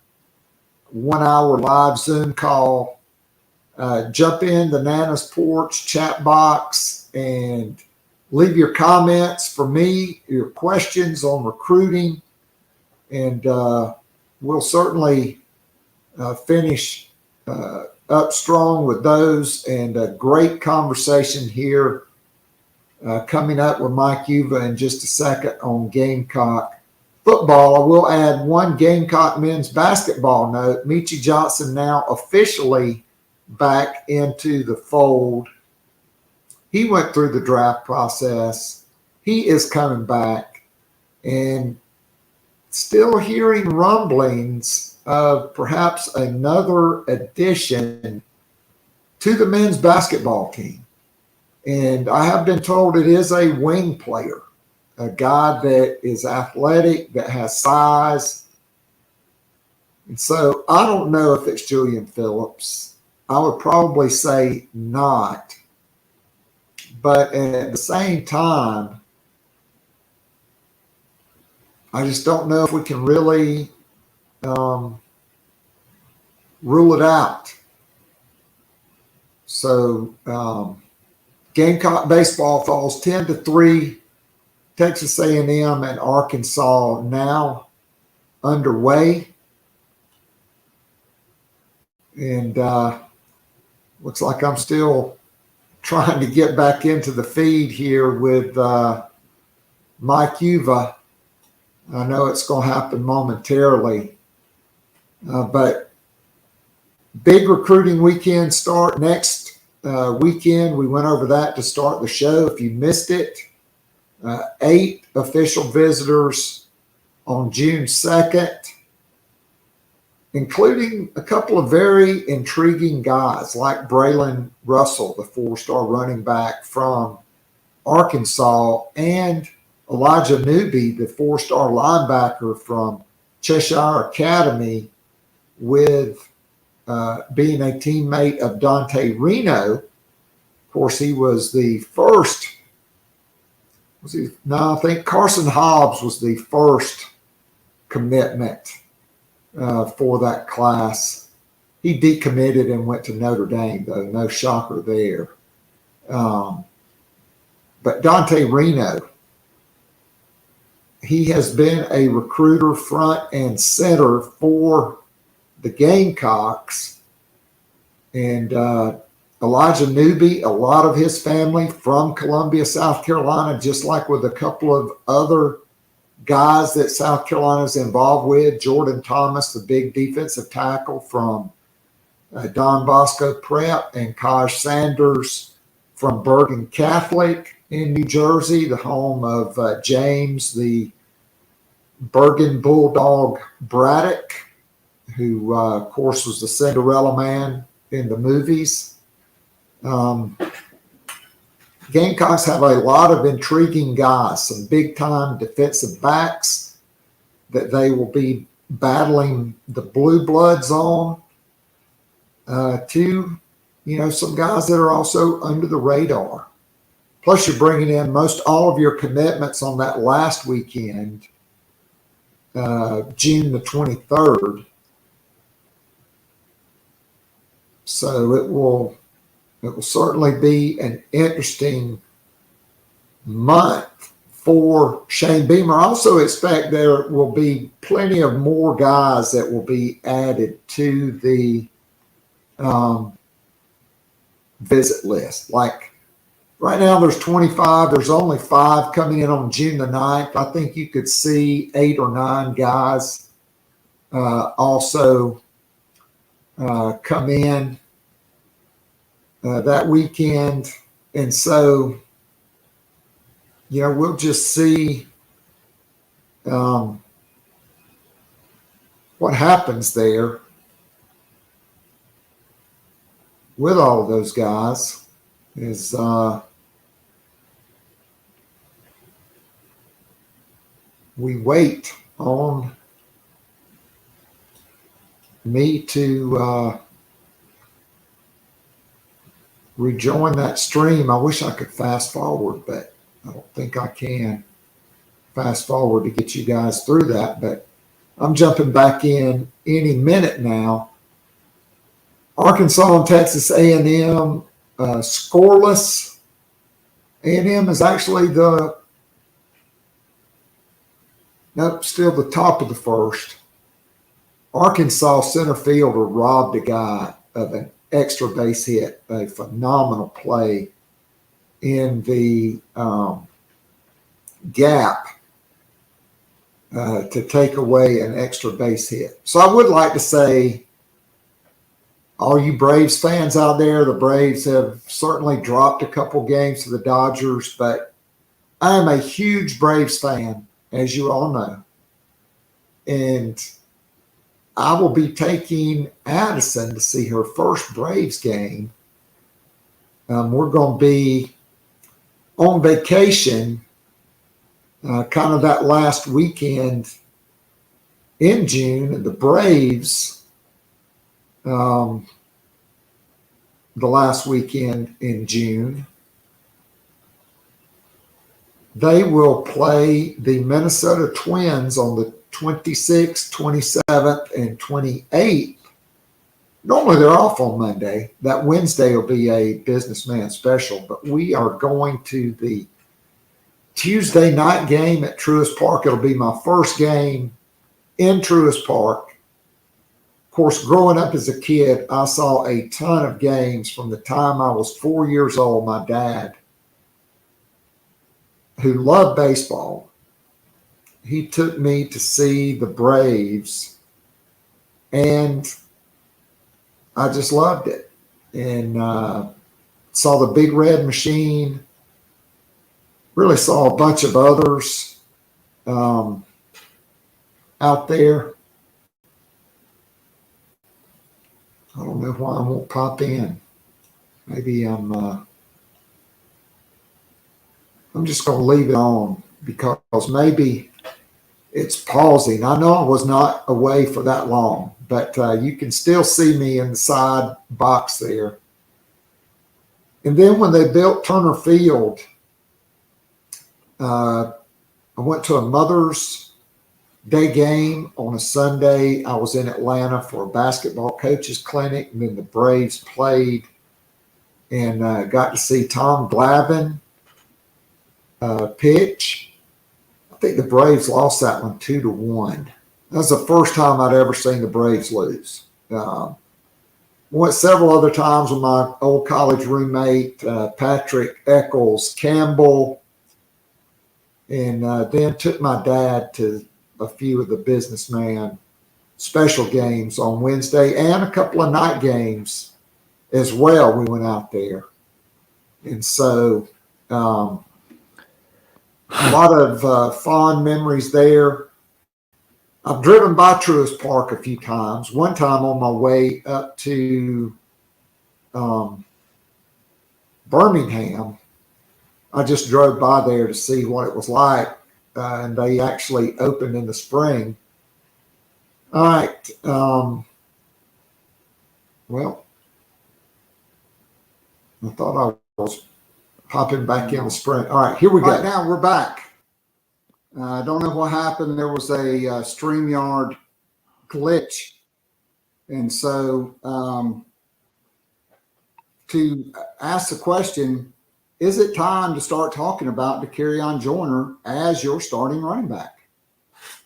1 hour live Zoom call. Jump in the Nana's Porch chat box and leave your comments for me, your questions on recruiting, and we'll certainly finish up strong with those, and a great conversation here coming up with Mike Uva in just a second on Gamecock football. I will add one Gamecock men's basketball note. Michi Johnson now officially back into the fold. He went through the draft process. He is coming back, and still hearing rumblings of perhaps another addition to the men's basketball team. And I have been told it is a wing player, a guy that is athletic, that has size. And so I don't know if it's Julian Phillips. I would probably say not. But at the same time, I just don't know if we can really rule it out. So Gamecock baseball falls 10-3. Texas A&M and Arkansas now underway. And looks like I'm still trying to get back into the feed here with Mike Uva. I know it's going to happen momentarily. But big recruiting weekend start next weekend. We went over that to start the show. If you missed it, 8 official visitors on June 2nd, including a couple of very intriguing guys like Braylon Russell, the 4-star running back from Arkansas, and Elijah Newby, the 4-star linebacker from Cheshire Academy, with being a teammate of Dante Reno. Of course, he was the first I think Carson Hobbs was the first commitment for that class. He decommitted and went to Notre Dame, though. No shocker there. But Dante Reno, he has been a recruiter front and center for the Gamecocks. And Elijah Newby, a lot of his family from Columbia, South Carolina, just like with a couple of other guys that South Carolina is involved with. Jordan Thomas, the big defensive tackle from Don Bosco Prep, and Kaj Sanders from Bergen Catholic in New Jersey, the home of James, the Bergen Bulldog Braddock, who, of course, was the Cinderella Man in the movies. Gamecocks have a lot of intriguing guys, some big-time defensive backs that they will be battling the Blue Bloods on, to, some guys that are also under the radar. Plus, you're bringing in most all of your commitments on that last weekend, June the 23rd. So it will certainly be an interesting month for Shane Beamer. I also expect there will be plenty of more guys that will be added to the visit list. Like right now there's 25. There's only 5 coming in on June the 9th. I think you could see 8 or 9 guys also come in that weekend. And so, we'll just see what happens there with all of those guys is we wait on me to rejoin that stream. I wish I could fast forward, but I don't think I can fast forward to get you guys through that. But I'm jumping back in any minute now. Arkansas and Texas A&M scoreless. A&M is actually still the top of the first. Arkansas center fielder robbed a guy of an extra base hit, a phenomenal play in the gap to take away an extra base hit. So I would like to say, all you Braves fans out there, the Braves have certainly dropped a couple games to the Dodgers, but I am a huge Braves fan, as you all know. And I will be taking Addison to see her first Braves game. We're going to be on vacation kind of that last weekend in June. And the Braves, the last weekend in June, they will play the Minnesota Twins on the 26th, 27th, and 28th. Normally they're off on Monday. That Wednesday will be a businessman special, but we are going to the Tuesday night game at Truist Park. It'll be my first game in Truist Park. Of course, growing up as a kid, I saw a ton of games from the time I was 4 years old. My dad, who loved baseball, he took me to see the Braves, and I just loved it. And saw the Big Red Machine, really saw a bunch of others out there. I don't know why I won't pop in. Maybe I'm just going to leave it on because maybe it's pausing. I know I was not away for that long, but you can still see me in the side box there. And then when they built Turner Field, I went to a Mother's Day game on a Sunday. I was in Atlanta for a basketball coaches clinic, and then the Braves played, and got to see Tom Glavine pitch. I think the Braves lost that one 2-1. That was the first time I'd ever seen the Braves lose. Went several other times with my old college roommate, Patrick Eccles Campbell, and then took my dad to a few of the businessman special games on Wednesday and a couple of night games as well. We went out there. And so a lot of fond memories there. I've driven by Truist Park a few times. One time on my way up to Birmingham, I just drove by there to see what it was like, and they actually opened in the spring. All right. Well, I thought I was popping back in the spring. All right, here we go. Right now, we're back. I don't know what happened. There was a StreamYard glitch. And so to ask the question, is it time to start talking about Dakereon Joyner as your starting running back?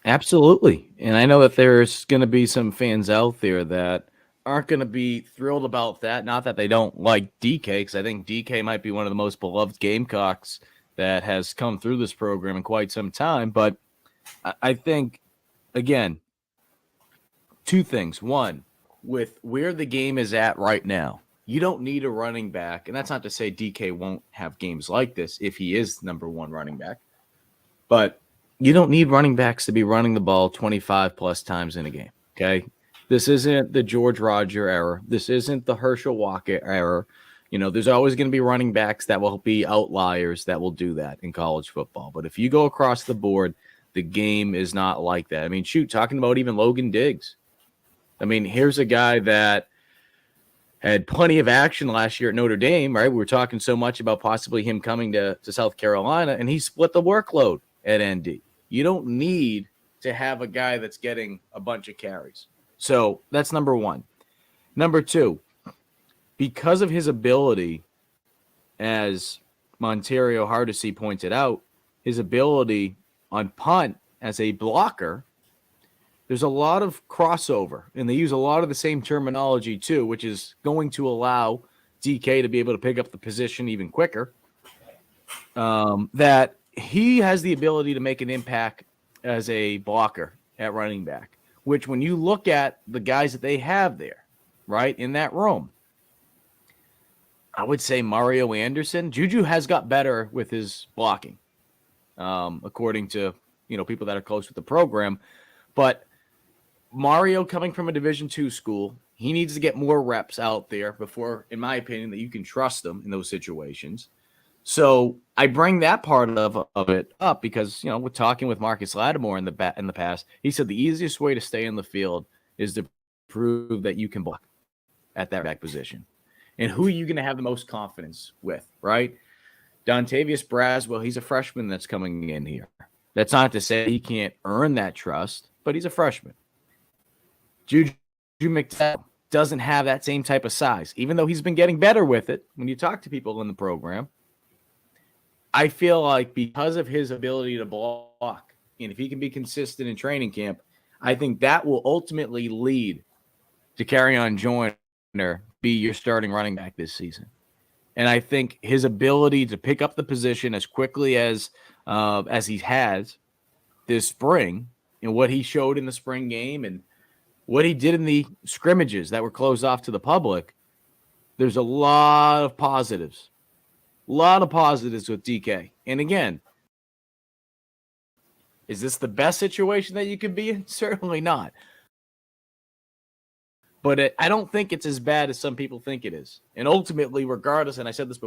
Absolutely. And I know that there's going to be some fans out there that aren't going to be thrilled about that. Not that they don't like DK, because I think DK might be one of the most beloved Gamecocks that has come through this program in quite some time. But I think, again, two things. One, with where the game is at right now, you don't need a running back. And that's not to say DK won't have games like this if he is number one running back. But you don't need running backs to be running the ball 25 plus times in a game. Okay. This isn't the George Roger era. This isn't the Herschel Walker era. You know, there's always going to be running backs that will be outliers that will do that in college football. But if you go across the board, the game is not like that. I mean, shoot, talking about even Logan Diggs. I mean, here's a guy that had plenty of action last year at Notre Dame, right? We were talking so much about possibly him coming to South Carolina, and he split the workload at ND. You don't need to have a guy that's getting a bunch of carries. So that's number one. Number two, because of his ability, as Montario Hardesty pointed out, his ability on punt as a blocker, there's a lot of crossover, and they use a lot of the same terminology too, which is going to allow DK to be able to pick up the position even quicker. That he has the ability to make an impact as a blocker at running back, which when you look at the guys that they have there, right, in that room, I would say Mario Anderson. Juju has got better with his blocking, according to, you know, people that are close with the program. But Mario, coming from a Division II school, he needs to get more reps out there before, in my opinion, that you can trust him in those situations. So I bring that part of it up because, you know, we're talking with Marcus Lattimore in the past. He said the easiest way to stay in the field is to prove that you can block at that back position. And who are you going to have the most confidence with, right? Dontavius Braswell, he's a freshman that's coming in here. That's not to say he can't earn that trust, but he's a freshman. Juju McDowell doesn't have that same type of size, even though he's been getting better with it. When you talk to people in the program, I feel like because of his ability to block, and if he can be consistent in training camp, I think that will ultimately lead to Dakereon Joyner be your starting running back this season. And I think his ability to pick up the position as quickly as he has this spring, and what he showed in the spring game and what he did in the scrimmages that were closed off to the public, there's a lot of positives. A lot of positives with DK. And again, is this the best situation that you could be in? Certainly not. But I don't think it's as bad as some people think it is. And ultimately, regardless, and I said this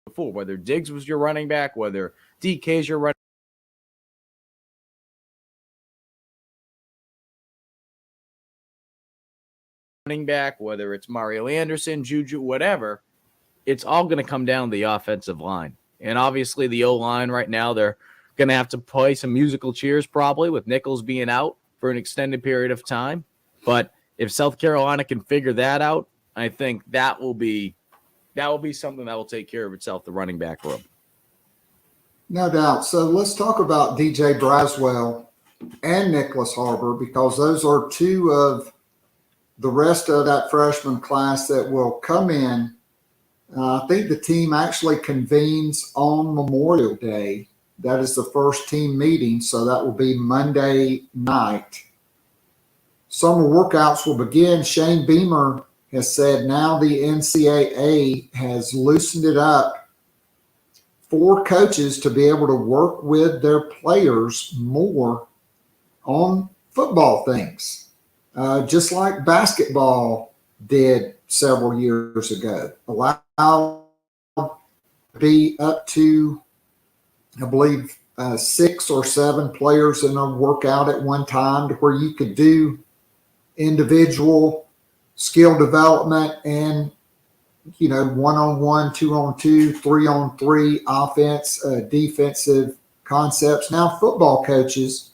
before, whether Diggs was your running back, whether DK is your running back, whether it's Mario Anderson, Juju, whatever, it's all going to come down to the offensive line. And obviously the O-line right now, they're going to have to play some musical chairs probably with Nichols being out for an extended period of time. But if South Carolina can figure that out, I think that will be something that will take care of itself, the running back room. No doubt. So let's talk about DJ Braswell and Nicholas Harbor, because those are two of the rest of that freshman class that will come in. I think the team actually convenes on Memorial Day. That is the first team meeting, so that will be Monday night. Summer workouts will begin. Shane Beamer has said now the NCAA has loosened it up for coaches to be able to work with their players more on football things, just like basketball did several years ago. Allowed to be up to, I believe, 6 or 7 players in a workout at one time, to where you could do individual skill development and, you know, 1-on-1, 2-on-2, 3-on-3 offense, defensive concepts. Now football coaches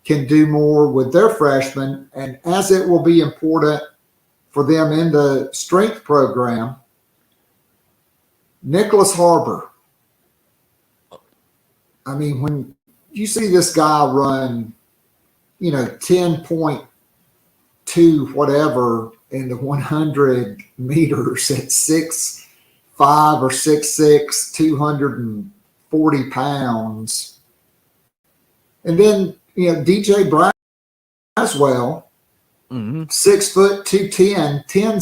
can do more with their freshmen, and as it will be important for them in the strength program, Nicholas Harbor. I mean, when you see this guy run, you know, 10.2 whatever in the 100 meters at 6'5" or 6'6", 240 pounds. And then, you know, DJ Braswell, 6 foot 210,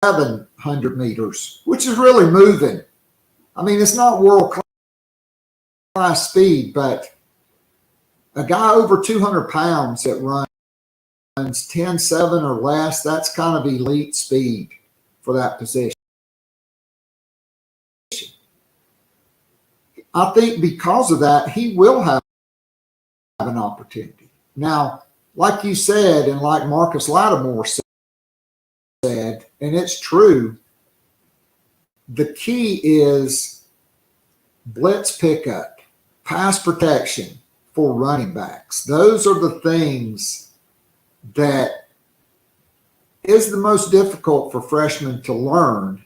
700 meters, which is really moving. I mean, it's not world class speed, but a guy over 200 pounds that runs 10.7 or less, that's kind of elite speed for that position. I think because of that, he will have an opportunity. Now, like you said, and like Marcus Lattimore said, and it's true, the key is blitz pickup, pass protection for running backs. Those are the things that is the most difficult for freshmen to learn.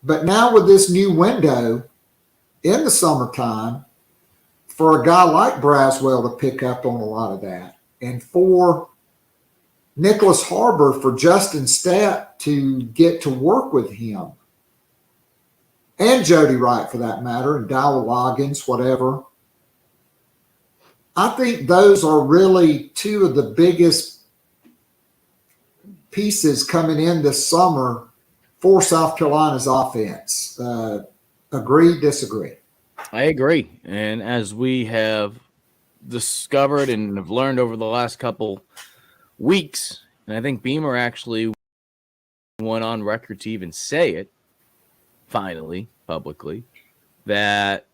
But now with this new window in the summertime, for a guy like Braswell to pick up on a lot of that, and for Nicholas Harbor, for Justin Stepp to get to work with him, and Jody Wright for that matter, and Dowell Loggins, whatever. I think those are really two of the biggest pieces coming in this summer for South Carolina's offense. Agree, disagree? I agree. And as we have discovered and have learned over the last couple weeks, and I think Beamer actually went on record to even say it, finally, publicly, that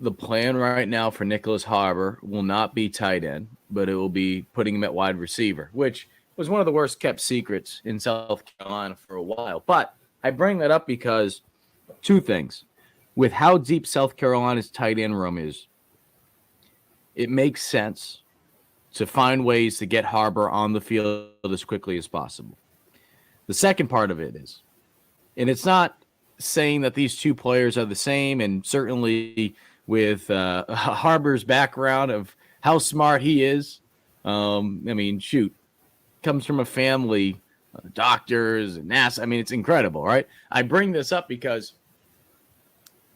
the plan right now for Nicholas Harbor will not be tight end, but it will be putting him at wide receiver, which was one of the worst kept secrets in South Carolina for a while. But I bring that up because two things. With how deep South Carolina's tight end room is, it makes sense to find ways to get Harbor on the field as quickly as possible. The second part of it is, and it's not saying that these two players are the same, and certainly with Harbor's background of how smart he is, I mean, shoot, comes from a family, doctors and NASA. I mean, it's incredible, right? I bring this up because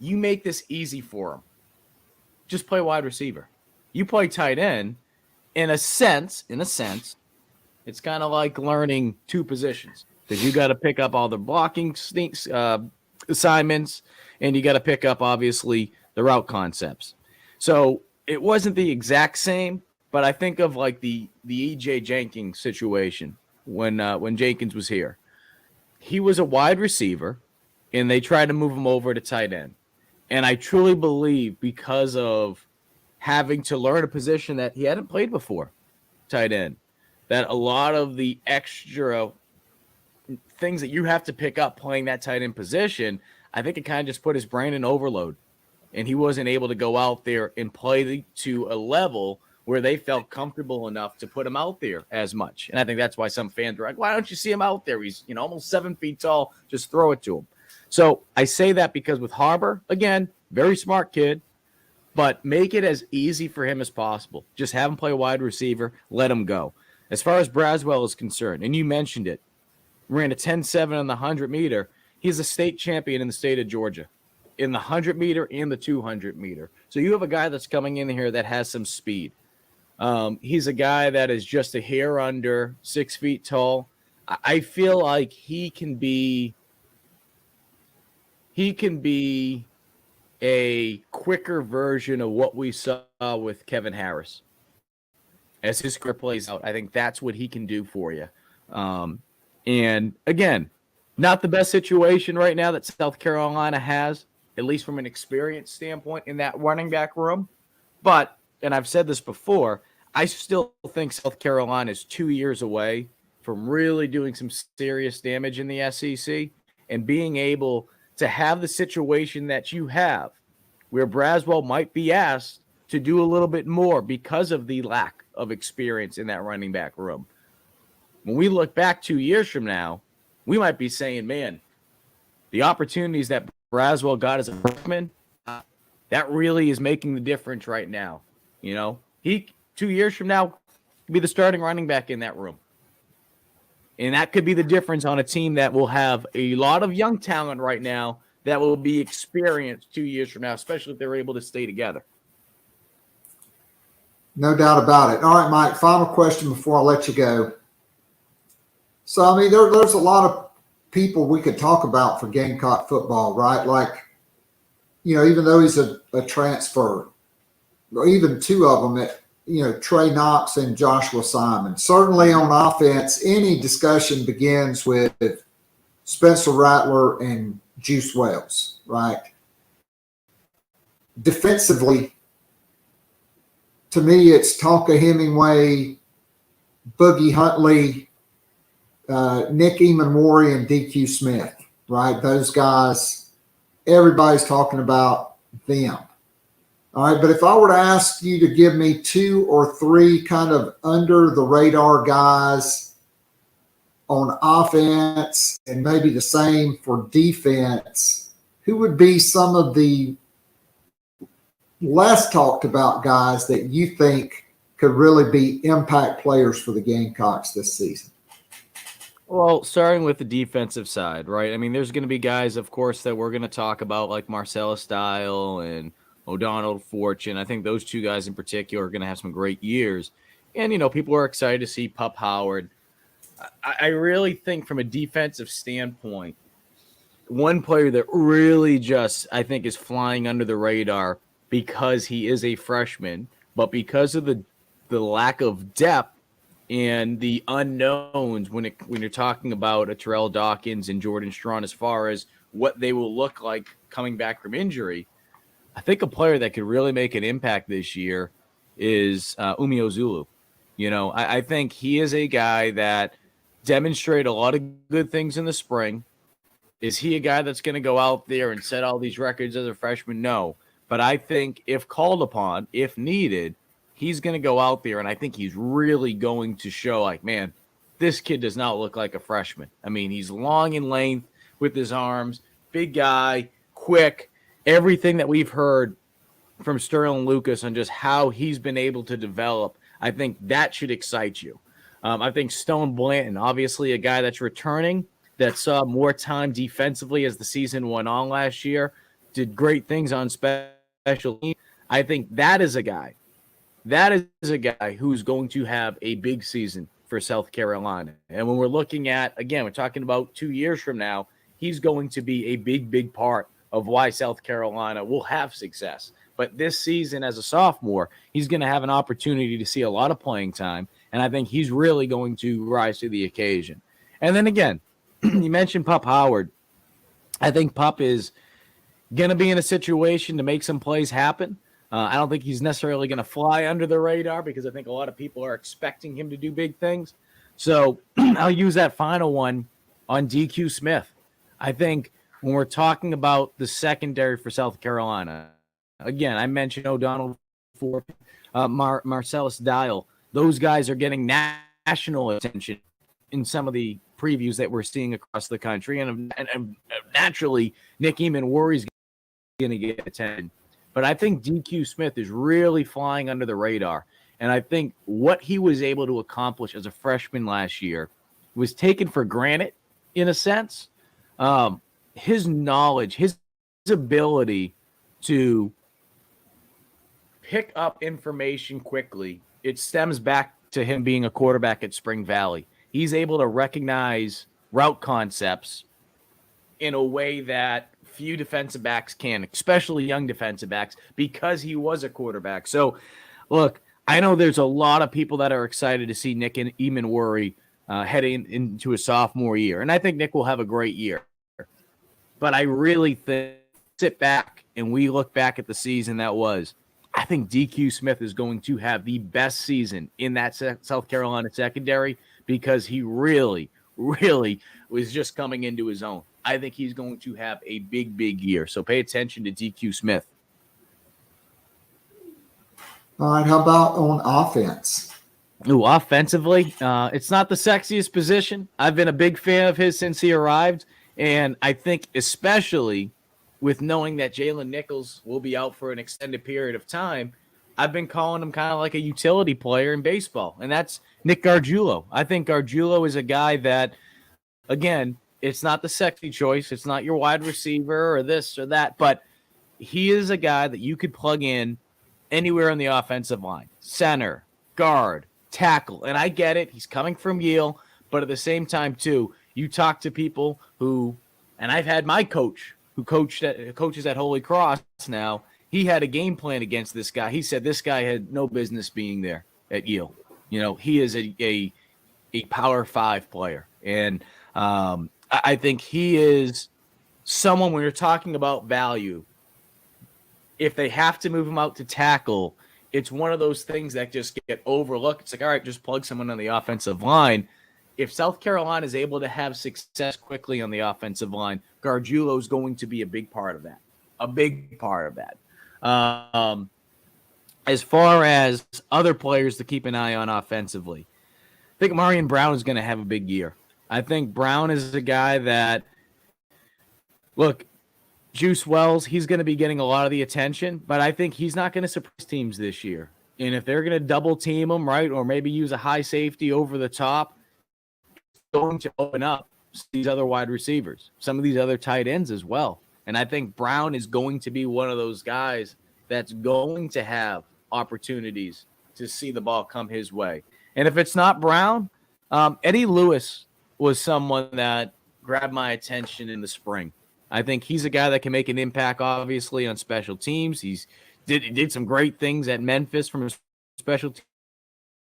you make this easy for him. Just play wide receiver. You play tight end. In a sense, it's kind of like learning two positions, because you got to pick up all the blocking assignments, and you got to pick up, obviously, the route concepts. So it wasn't the exact same, but I think of like the E.J. Jenkins situation when Jenkins was here. He was a wide receiver, and they tried to move him over to tight end. And I truly believe, because of having to learn a position that he hadn't played before, tight end, that a lot of the extra things that you have to pick up playing that tight end position, I think it kind of just put his brain in overload. And he wasn't able to go out there and play to a level where they felt comfortable enough to put him out there as much. And I think that's why some fans were like, why don't you see him out there? He's, almost 7 feet tall. Just throw it to him. So I say that because with Harbor, again, very smart kid, but make it as easy for him as possible. Just have him play wide receiver, let him go. As far as Braswell is concerned, and you mentioned it, ran a 10.7 on the 100-meter. He's a state champion in the state of Georgia in the 100-meter and the 200-meter. So you have a guy that's coming in here that has some speed. He's a guy that is just a hair under 6 feet tall. I feel like he can be a quicker version of what we saw with Kevin Harris. As his career plays out, I think that's what he can do for you. And again, not the best situation right now that South Carolina has, at least from an experience standpoint in that running back room. But, and I've said this before, I still think South Carolina is 2 years away from really doing some serious damage in the SEC and being able to have the situation that you have where Braswell might be asked to do a little bit more because of the lack of experience in that running back room. When we look back 2 years from now, we might be saying, man, the opportunities that Braswell got as a freshman, that really is making the difference right now. He 2 years from now could be the starting running back in that room. And that could be the difference on a team that will have a lot of young talent right now that will be experienced 2 years from now, especially if they're able to stay together. No doubt about it. All right, Mike, final question before I let you go. So, there's a lot of people we could talk about for Gamecock football, right? Like, even though he's a transfer, or even two of them, Trey Knox and Joshua Simon. Certainly on offense, any discussion begins with Spencer Rattler and Juice Wells, right? Defensively, to me, it's Tonka Hemingway, Boogie Huntley, Nick Emanwari, and DQ Smith, right? Those guys, everybody's talking about them. All right, but if I were to ask you to give me 2 or 3 kind of under the radar guys on offense and maybe the same for defense, who would be some of the less talked about guys that you think could really be impact players for the Gamecocks this season? Well, starting with the defensive side, right? There's going to be guys, of course, that we're going to talk about like Marcellus Style and O'Donnell Fortune. I think those two guys in particular are going to have some great years. And, people are excited to see Pup Howard. I really think from a defensive standpoint, one player that really just, I think, is flying under the radar because he is a freshman, but because of the lack of depth and the unknowns when you're talking about a Terrell Dawkins and Jordan Strawn as far as what they will look like coming back from injury, I think a player that could really make an impact this year is Umi Ozulu. I think he is a guy that demonstrated a lot of good things in the spring. Is he a guy that's going to go out there and set all these records as a freshman? No. But I think if called upon, if needed, he's going to go out there, and I think he's really going to show like, man, this kid does not look like a freshman. He's long in length with his arms, big guy, quick, everything that we've heard from Sterling Lucas on just how he's been able to develop. I think that should excite you. I think Stone Blanton, obviously a guy that's returning, that saw more time defensively as the season went on last year, did great things on special teams. I think that is a guy who's going to have a big season for South Carolina. And when we're looking at, again, we're talking about 2 years from now, he's going to be a big, big part of why South Carolina will have success. But this season as a sophomore, he's going to have an opportunity to see a lot of playing time, and I think he's really going to rise to the occasion. And then again, you mentioned Pup Howard. I think Pup is going to be in a situation to make some plays happen. I don't think he's necessarily going to fly under the radar because I think a lot of people are expecting him to do big things. So I'll use that final one on DQ Smith. I think when we're talking about the secondary for South Carolina, again, I mentioned O'Donnell for Marcellus Dial. Those guys are getting national attention in some of the previews that we're seeing across the country. And naturally, Nick Eamon is going to get attention. But I think DQ Smith is really flying under the radar. And I think what he was able to accomplish as a freshman last year was taken for granted in a sense. His knowledge, his ability to pick up information quickly, it stems back to him being a quarterback at Spring Valley. He's able to recognize route concepts in a way that few defensive backs can, especially young defensive backs, because he was a quarterback. So, look, I know there's a lot of people that are excited to see Nick Eamon heading into his sophomore year, and I think Nick will have a great year. But I really think, sit back and we look back at the season that was, I think DQ Smith is going to have the best season in that South Carolina secondary because he really, really was just coming into his own. I think he's going to have a big, big year. So pay attention to DQ Smith. All right, how about on offense? Ooh, offensively, it's not the sexiest position. I've been a big fan of his since he arrived. And I think especially with knowing that Jalen Nichols will be out for an extended period of time, I've been calling him kind of like a utility player in baseball, and that's Nick Gargiulo. I think Gargiulo is a guy that, again, it's not the sexy choice. It's not your wide receiver or this or that, but he is a guy that you could plug in anywhere on the offensive line, center, guard, tackle. And I get it. He's coming from Yale, but at the same time, too, you talk to people who, and I've had my coach who coaches at Holy Cross now, he had a game plan against this guy. He said this guy had no business being there at Yale. You know, he is a Power 5 player. And I think he is someone, when you're talking about value, if they have to move him out to tackle, it's one of those things that just get overlooked. It's like, all right, just plug someone on the offensive line. If South Carolina is able to have success quickly on the offensive line, Gargiulo is going to be a big part of that. A big part of that. As far as other players to keep an eye on offensively, I think Marion Brown is going to have a big year. I think Brown is a guy that, look, Juice Wells, he's going to be getting a lot of the attention, but I think he's not going to surprise teams this year. And if they're going to double team him, right, or maybe use a high safety over the top, going to open up these other wide receivers, some of these other tight ends as well. And I think Brown is going to be one of those guys that's going to have opportunities to see the ball come his way. And if it's not Brown, Eddie Lewis was someone that grabbed my attention in the spring. I think he's a guy that can make an impact, obviously, on special teams. He did some great things at Memphis from a special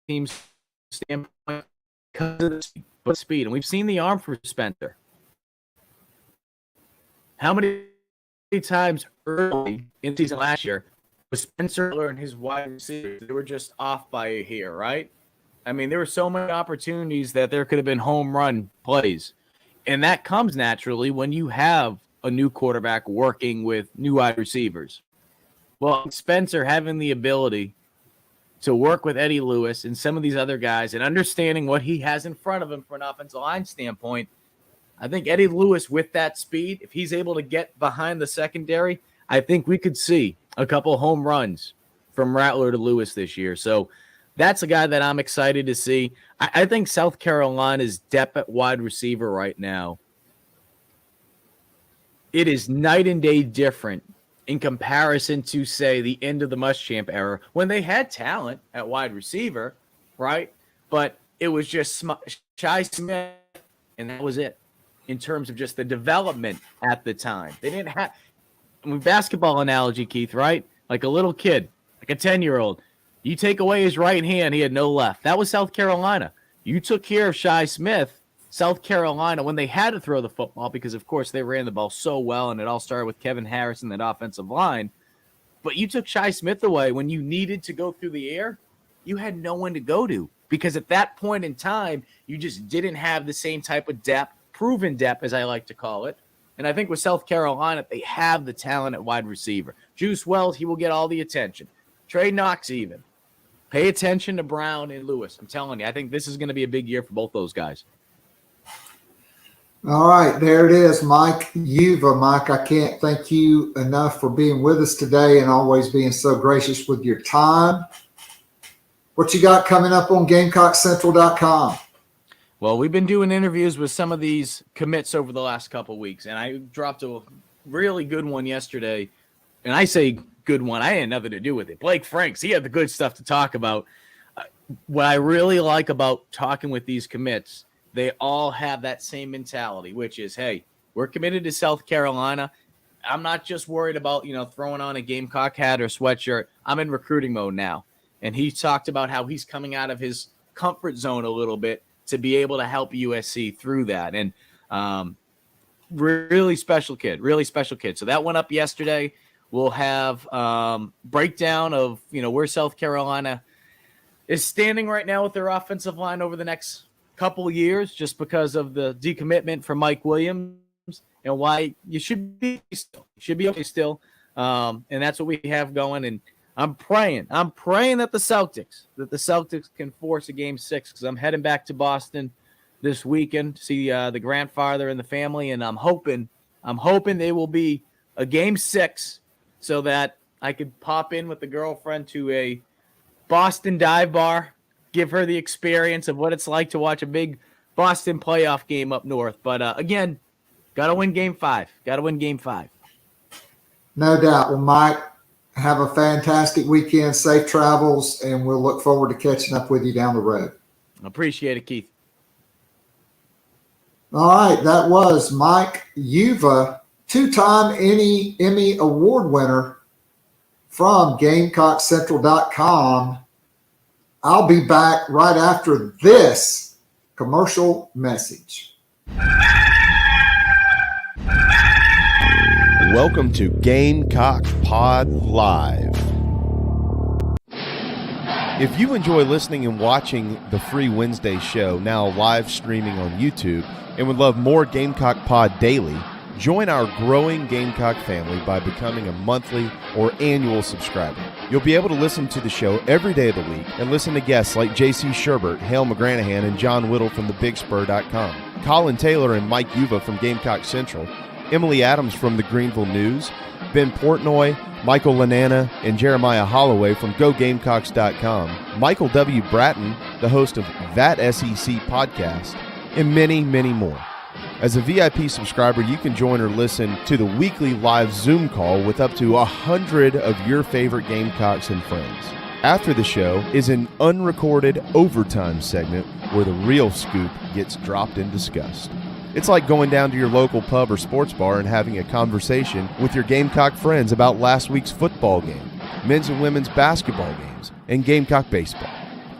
teams standpoint because of the speed. And we've seen the arm for Spencer. How many times early in the season last year was Spencer and his wide receivers, they were just off by a hair, right? I mean, there were so many opportunities that there could have been home run plays. And that comes naturally when you have a new quarterback working with new wide receivers. Well, Spencer having the ability to work with Eddie Lewis and some of these other guys and understanding what he has in front of him from an offensive line standpoint, I think Eddie Lewis with that speed, if he's able to get behind the secondary, I think we could see a couple home runs from Rattler to Lewis this year. So that's a guy that I'm excited to see. I think South Carolina's depth at wide receiver right now, it is night and day different in comparison to, say, the end of the Muschamp era when they had talent at wide receiver, right? But it was just Shi Smith, and that was it in terms of just the development at the time. They didn't have – basketball analogy, Keith, right? Like a little kid, like a 10-year-old. You take away his right hand, he had no left. That was South Carolina. You took care of Shi Smith, South Carolina, when they had to throw the football because, of course, they ran the ball so well, and it all started with Kevin Harris and that offensive line. But you took Shi Smith away when you needed to go through the air. You had no one to go to because at that point in time, you just didn't have the same type of depth, proven depth, as I like to call it. And I think with South Carolina, they have the talent at wide receiver. Juice Wells, he will get all the attention. Trey Knox even. Pay attention to Brown and Lewis. I'm telling you, I think this is going to be a big year for both those guys. All right, there it is, Mike Uva. Mike, I can't thank you enough for being with us today and always being so gracious with your time. What you got coming up on GamecockCentral.com? Well, we've been doing interviews with some of these commits over the last couple of weeks, and I dropped a really good one yesterday. And I say good one. I had nothing to do with it. Blake Franks, he had the good stuff to talk about. What I really like about talking with these commits, they all have that same mentality, which is, hey, we're committed to South Carolina. I'm not just worried about, throwing on a Gamecock hat or sweatshirt. I'm in recruiting mode now. And he talked about how he's coming out of his comfort zone a little bit to be able to help USC through that. And really special kid. So that went up yesterday. We'll have breakdown of, where South Carolina is standing right now with their offensive line over the next couple of years, just because of the decommitment for Mike Williams and why you should be okay still. And that's what we have going. And I'm praying that the Celtics can force a game 6, because I'm heading back to Boston this weekend to see the grandfather and the family. And I'm hoping they will be a game 6 so that I could pop in with the girlfriend to a Boston dive bar, give her the experience of what it's like to watch a big Boston playoff game up north. But again, got to win game 5. No doubt. Well, Mike, have a fantastic weekend, safe travels, and we'll look forward to catching up with you down the road. Appreciate it, Keith. All right, that was Mike Uva, 2-time Emmy Award winner from GamecockCentral.com. I'll be back right after this commercial message. Welcome to Gamecock Pod Live. If you enjoy listening and watching the free Wednesday show, now live streaming on YouTube, and would love more Gamecock Pod daily, join our growing Gamecock family by becoming a monthly or annual subscriber. You'll be able to listen to the show every day of the week and listen to guests like J.C. Sherbert, Hale McGranahan, and John Whittle from thebigspur.com, Colin Taylor and Mike Uva from Gamecock Central, Emily Adams from the Greenville News, Ben Portnoy, Michael Lanana, and Jeremiah Holloway from GoGamecocks.com, Michael W. Bratton, the host of That SEC podcast, and many, many more. As a VIP subscriber, you can join or listen to the weekly live Zoom call with up to 100 of your favorite Gamecocks and friends. After the show is an unrecorded overtime segment where the real scoop gets dropped and discussed. It's like going down to your local pub or sports bar and having a conversation with your Gamecock friends about last week's football game, men's and women's basketball games, and Gamecock baseball.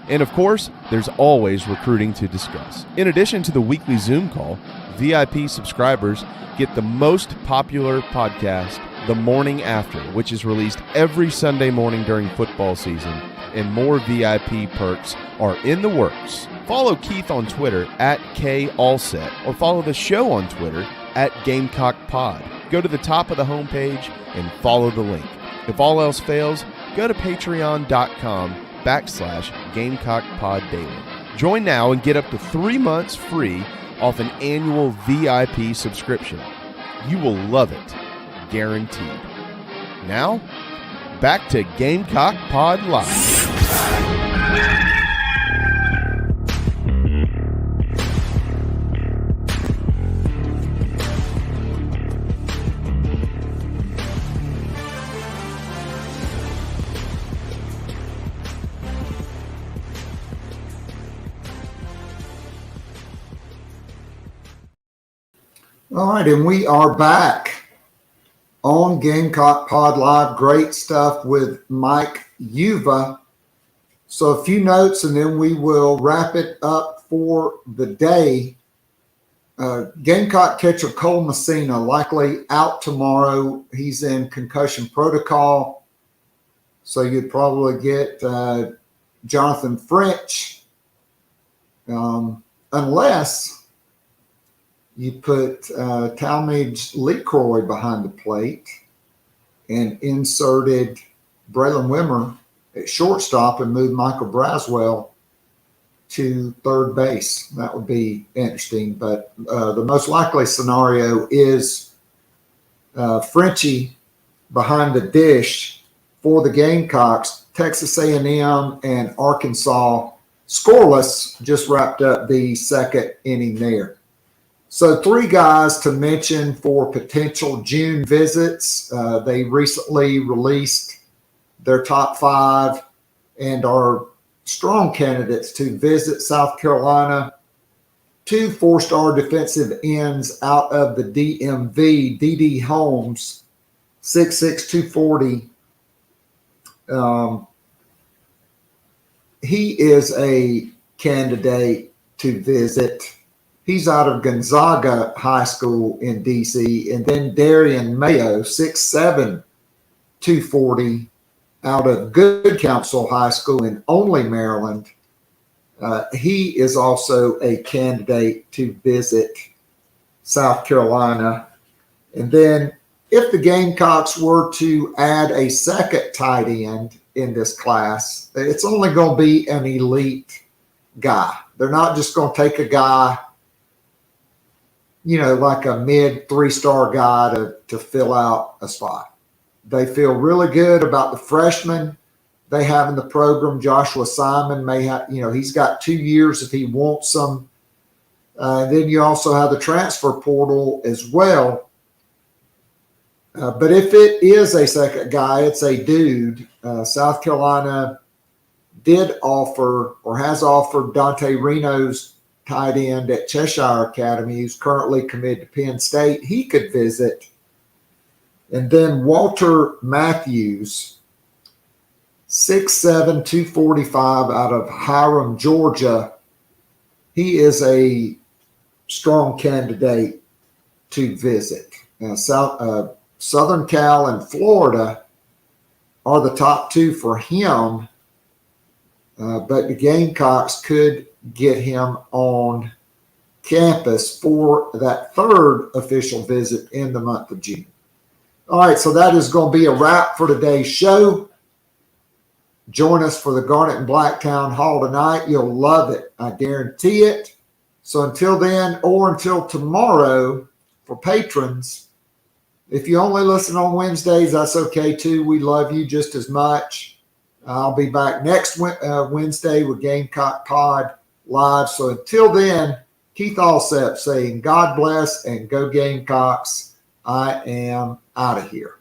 And of course, there's always recruiting to discuss. In addition to the weekly Zoom call, VIP subscribers get the most popular podcast, The Morning After, which is released every Sunday morning during football season, and more VIP perks are in the works. Follow Keith on Twitter @KAllset, or follow the show on Twitter @GamecockPod. Go to the top of the homepage and follow the link. If all else fails, go to patreon.com/GamecockPodDaily. Join now and get up to 3 months free off an annual VIP subscription. You will love it, guaranteed. Now, back to Gamecock Pod Live. All right, and we are back on Gamecock Pod Live. Great stuff with Mike Uva. So a few notes, and then we will wrap it up for the day. Gamecock catcher Cole Messina likely out tomorrow. He's in concussion protocol. So you'd probably get Jonathan French, unless You put Talmadge LeCroy behind the plate and inserted Braylon Wimmer at shortstop and moved Michael Braswell to third base. That would be interesting. But the most likely scenario is Frenchie behind the dish for the Gamecocks. Texas A&M and Arkansas scoreless, just wrapped up the second inning there. So 3 guys to mention for potential June visits. They recently released their top 5 and are strong candidates to visit South Carolina. 2 4-star defensive ends out of the DMV, D.D. Holmes, 6'6", 240. He is a candidate to visit. He's out of Gonzaga High School in D.C. And then Darian Mayo, 6'7", 240, out of Good Counsel High School in Only, Maryland. He is also a candidate to visit South Carolina. And then if the Gamecocks were to add a second tight end in this class, it's only going to be an elite guy. They're not just going to take a guy, like a mid 3-star guy to fill out a spot. They feel really good about the freshmen they have in the program. Joshua Simon may have, he's got 2 years if he wants some. Then you also have the transfer portal as well. But if it is a second guy, it's a dude. South Carolina did offer or has offered Dante Reno's tight end at Cheshire Academy, who's currently committed to Penn State. He could visit. And then Walter Matthews, 6'7", 245 out of Hiram, Georgia. He is a strong candidate to visit. Southern Cal and Florida are the top 2 for him, but the Gamecocks could get him on campus for that 3rd official visit in the month of June. All right, so that is going to be a wrap for today's show. Join us for the Garnet and Black Town Hall tonight. You'll love it. I guarantee it. So until then, or until tomorrow, for patrons, if you only listen on Wednesdays, that's okay too. We love you just as much. I'll be back next Wednesday with Gamecock Pod Live. So until then, Keith Alsep saying God bless and go Gamecocks. I am out of here.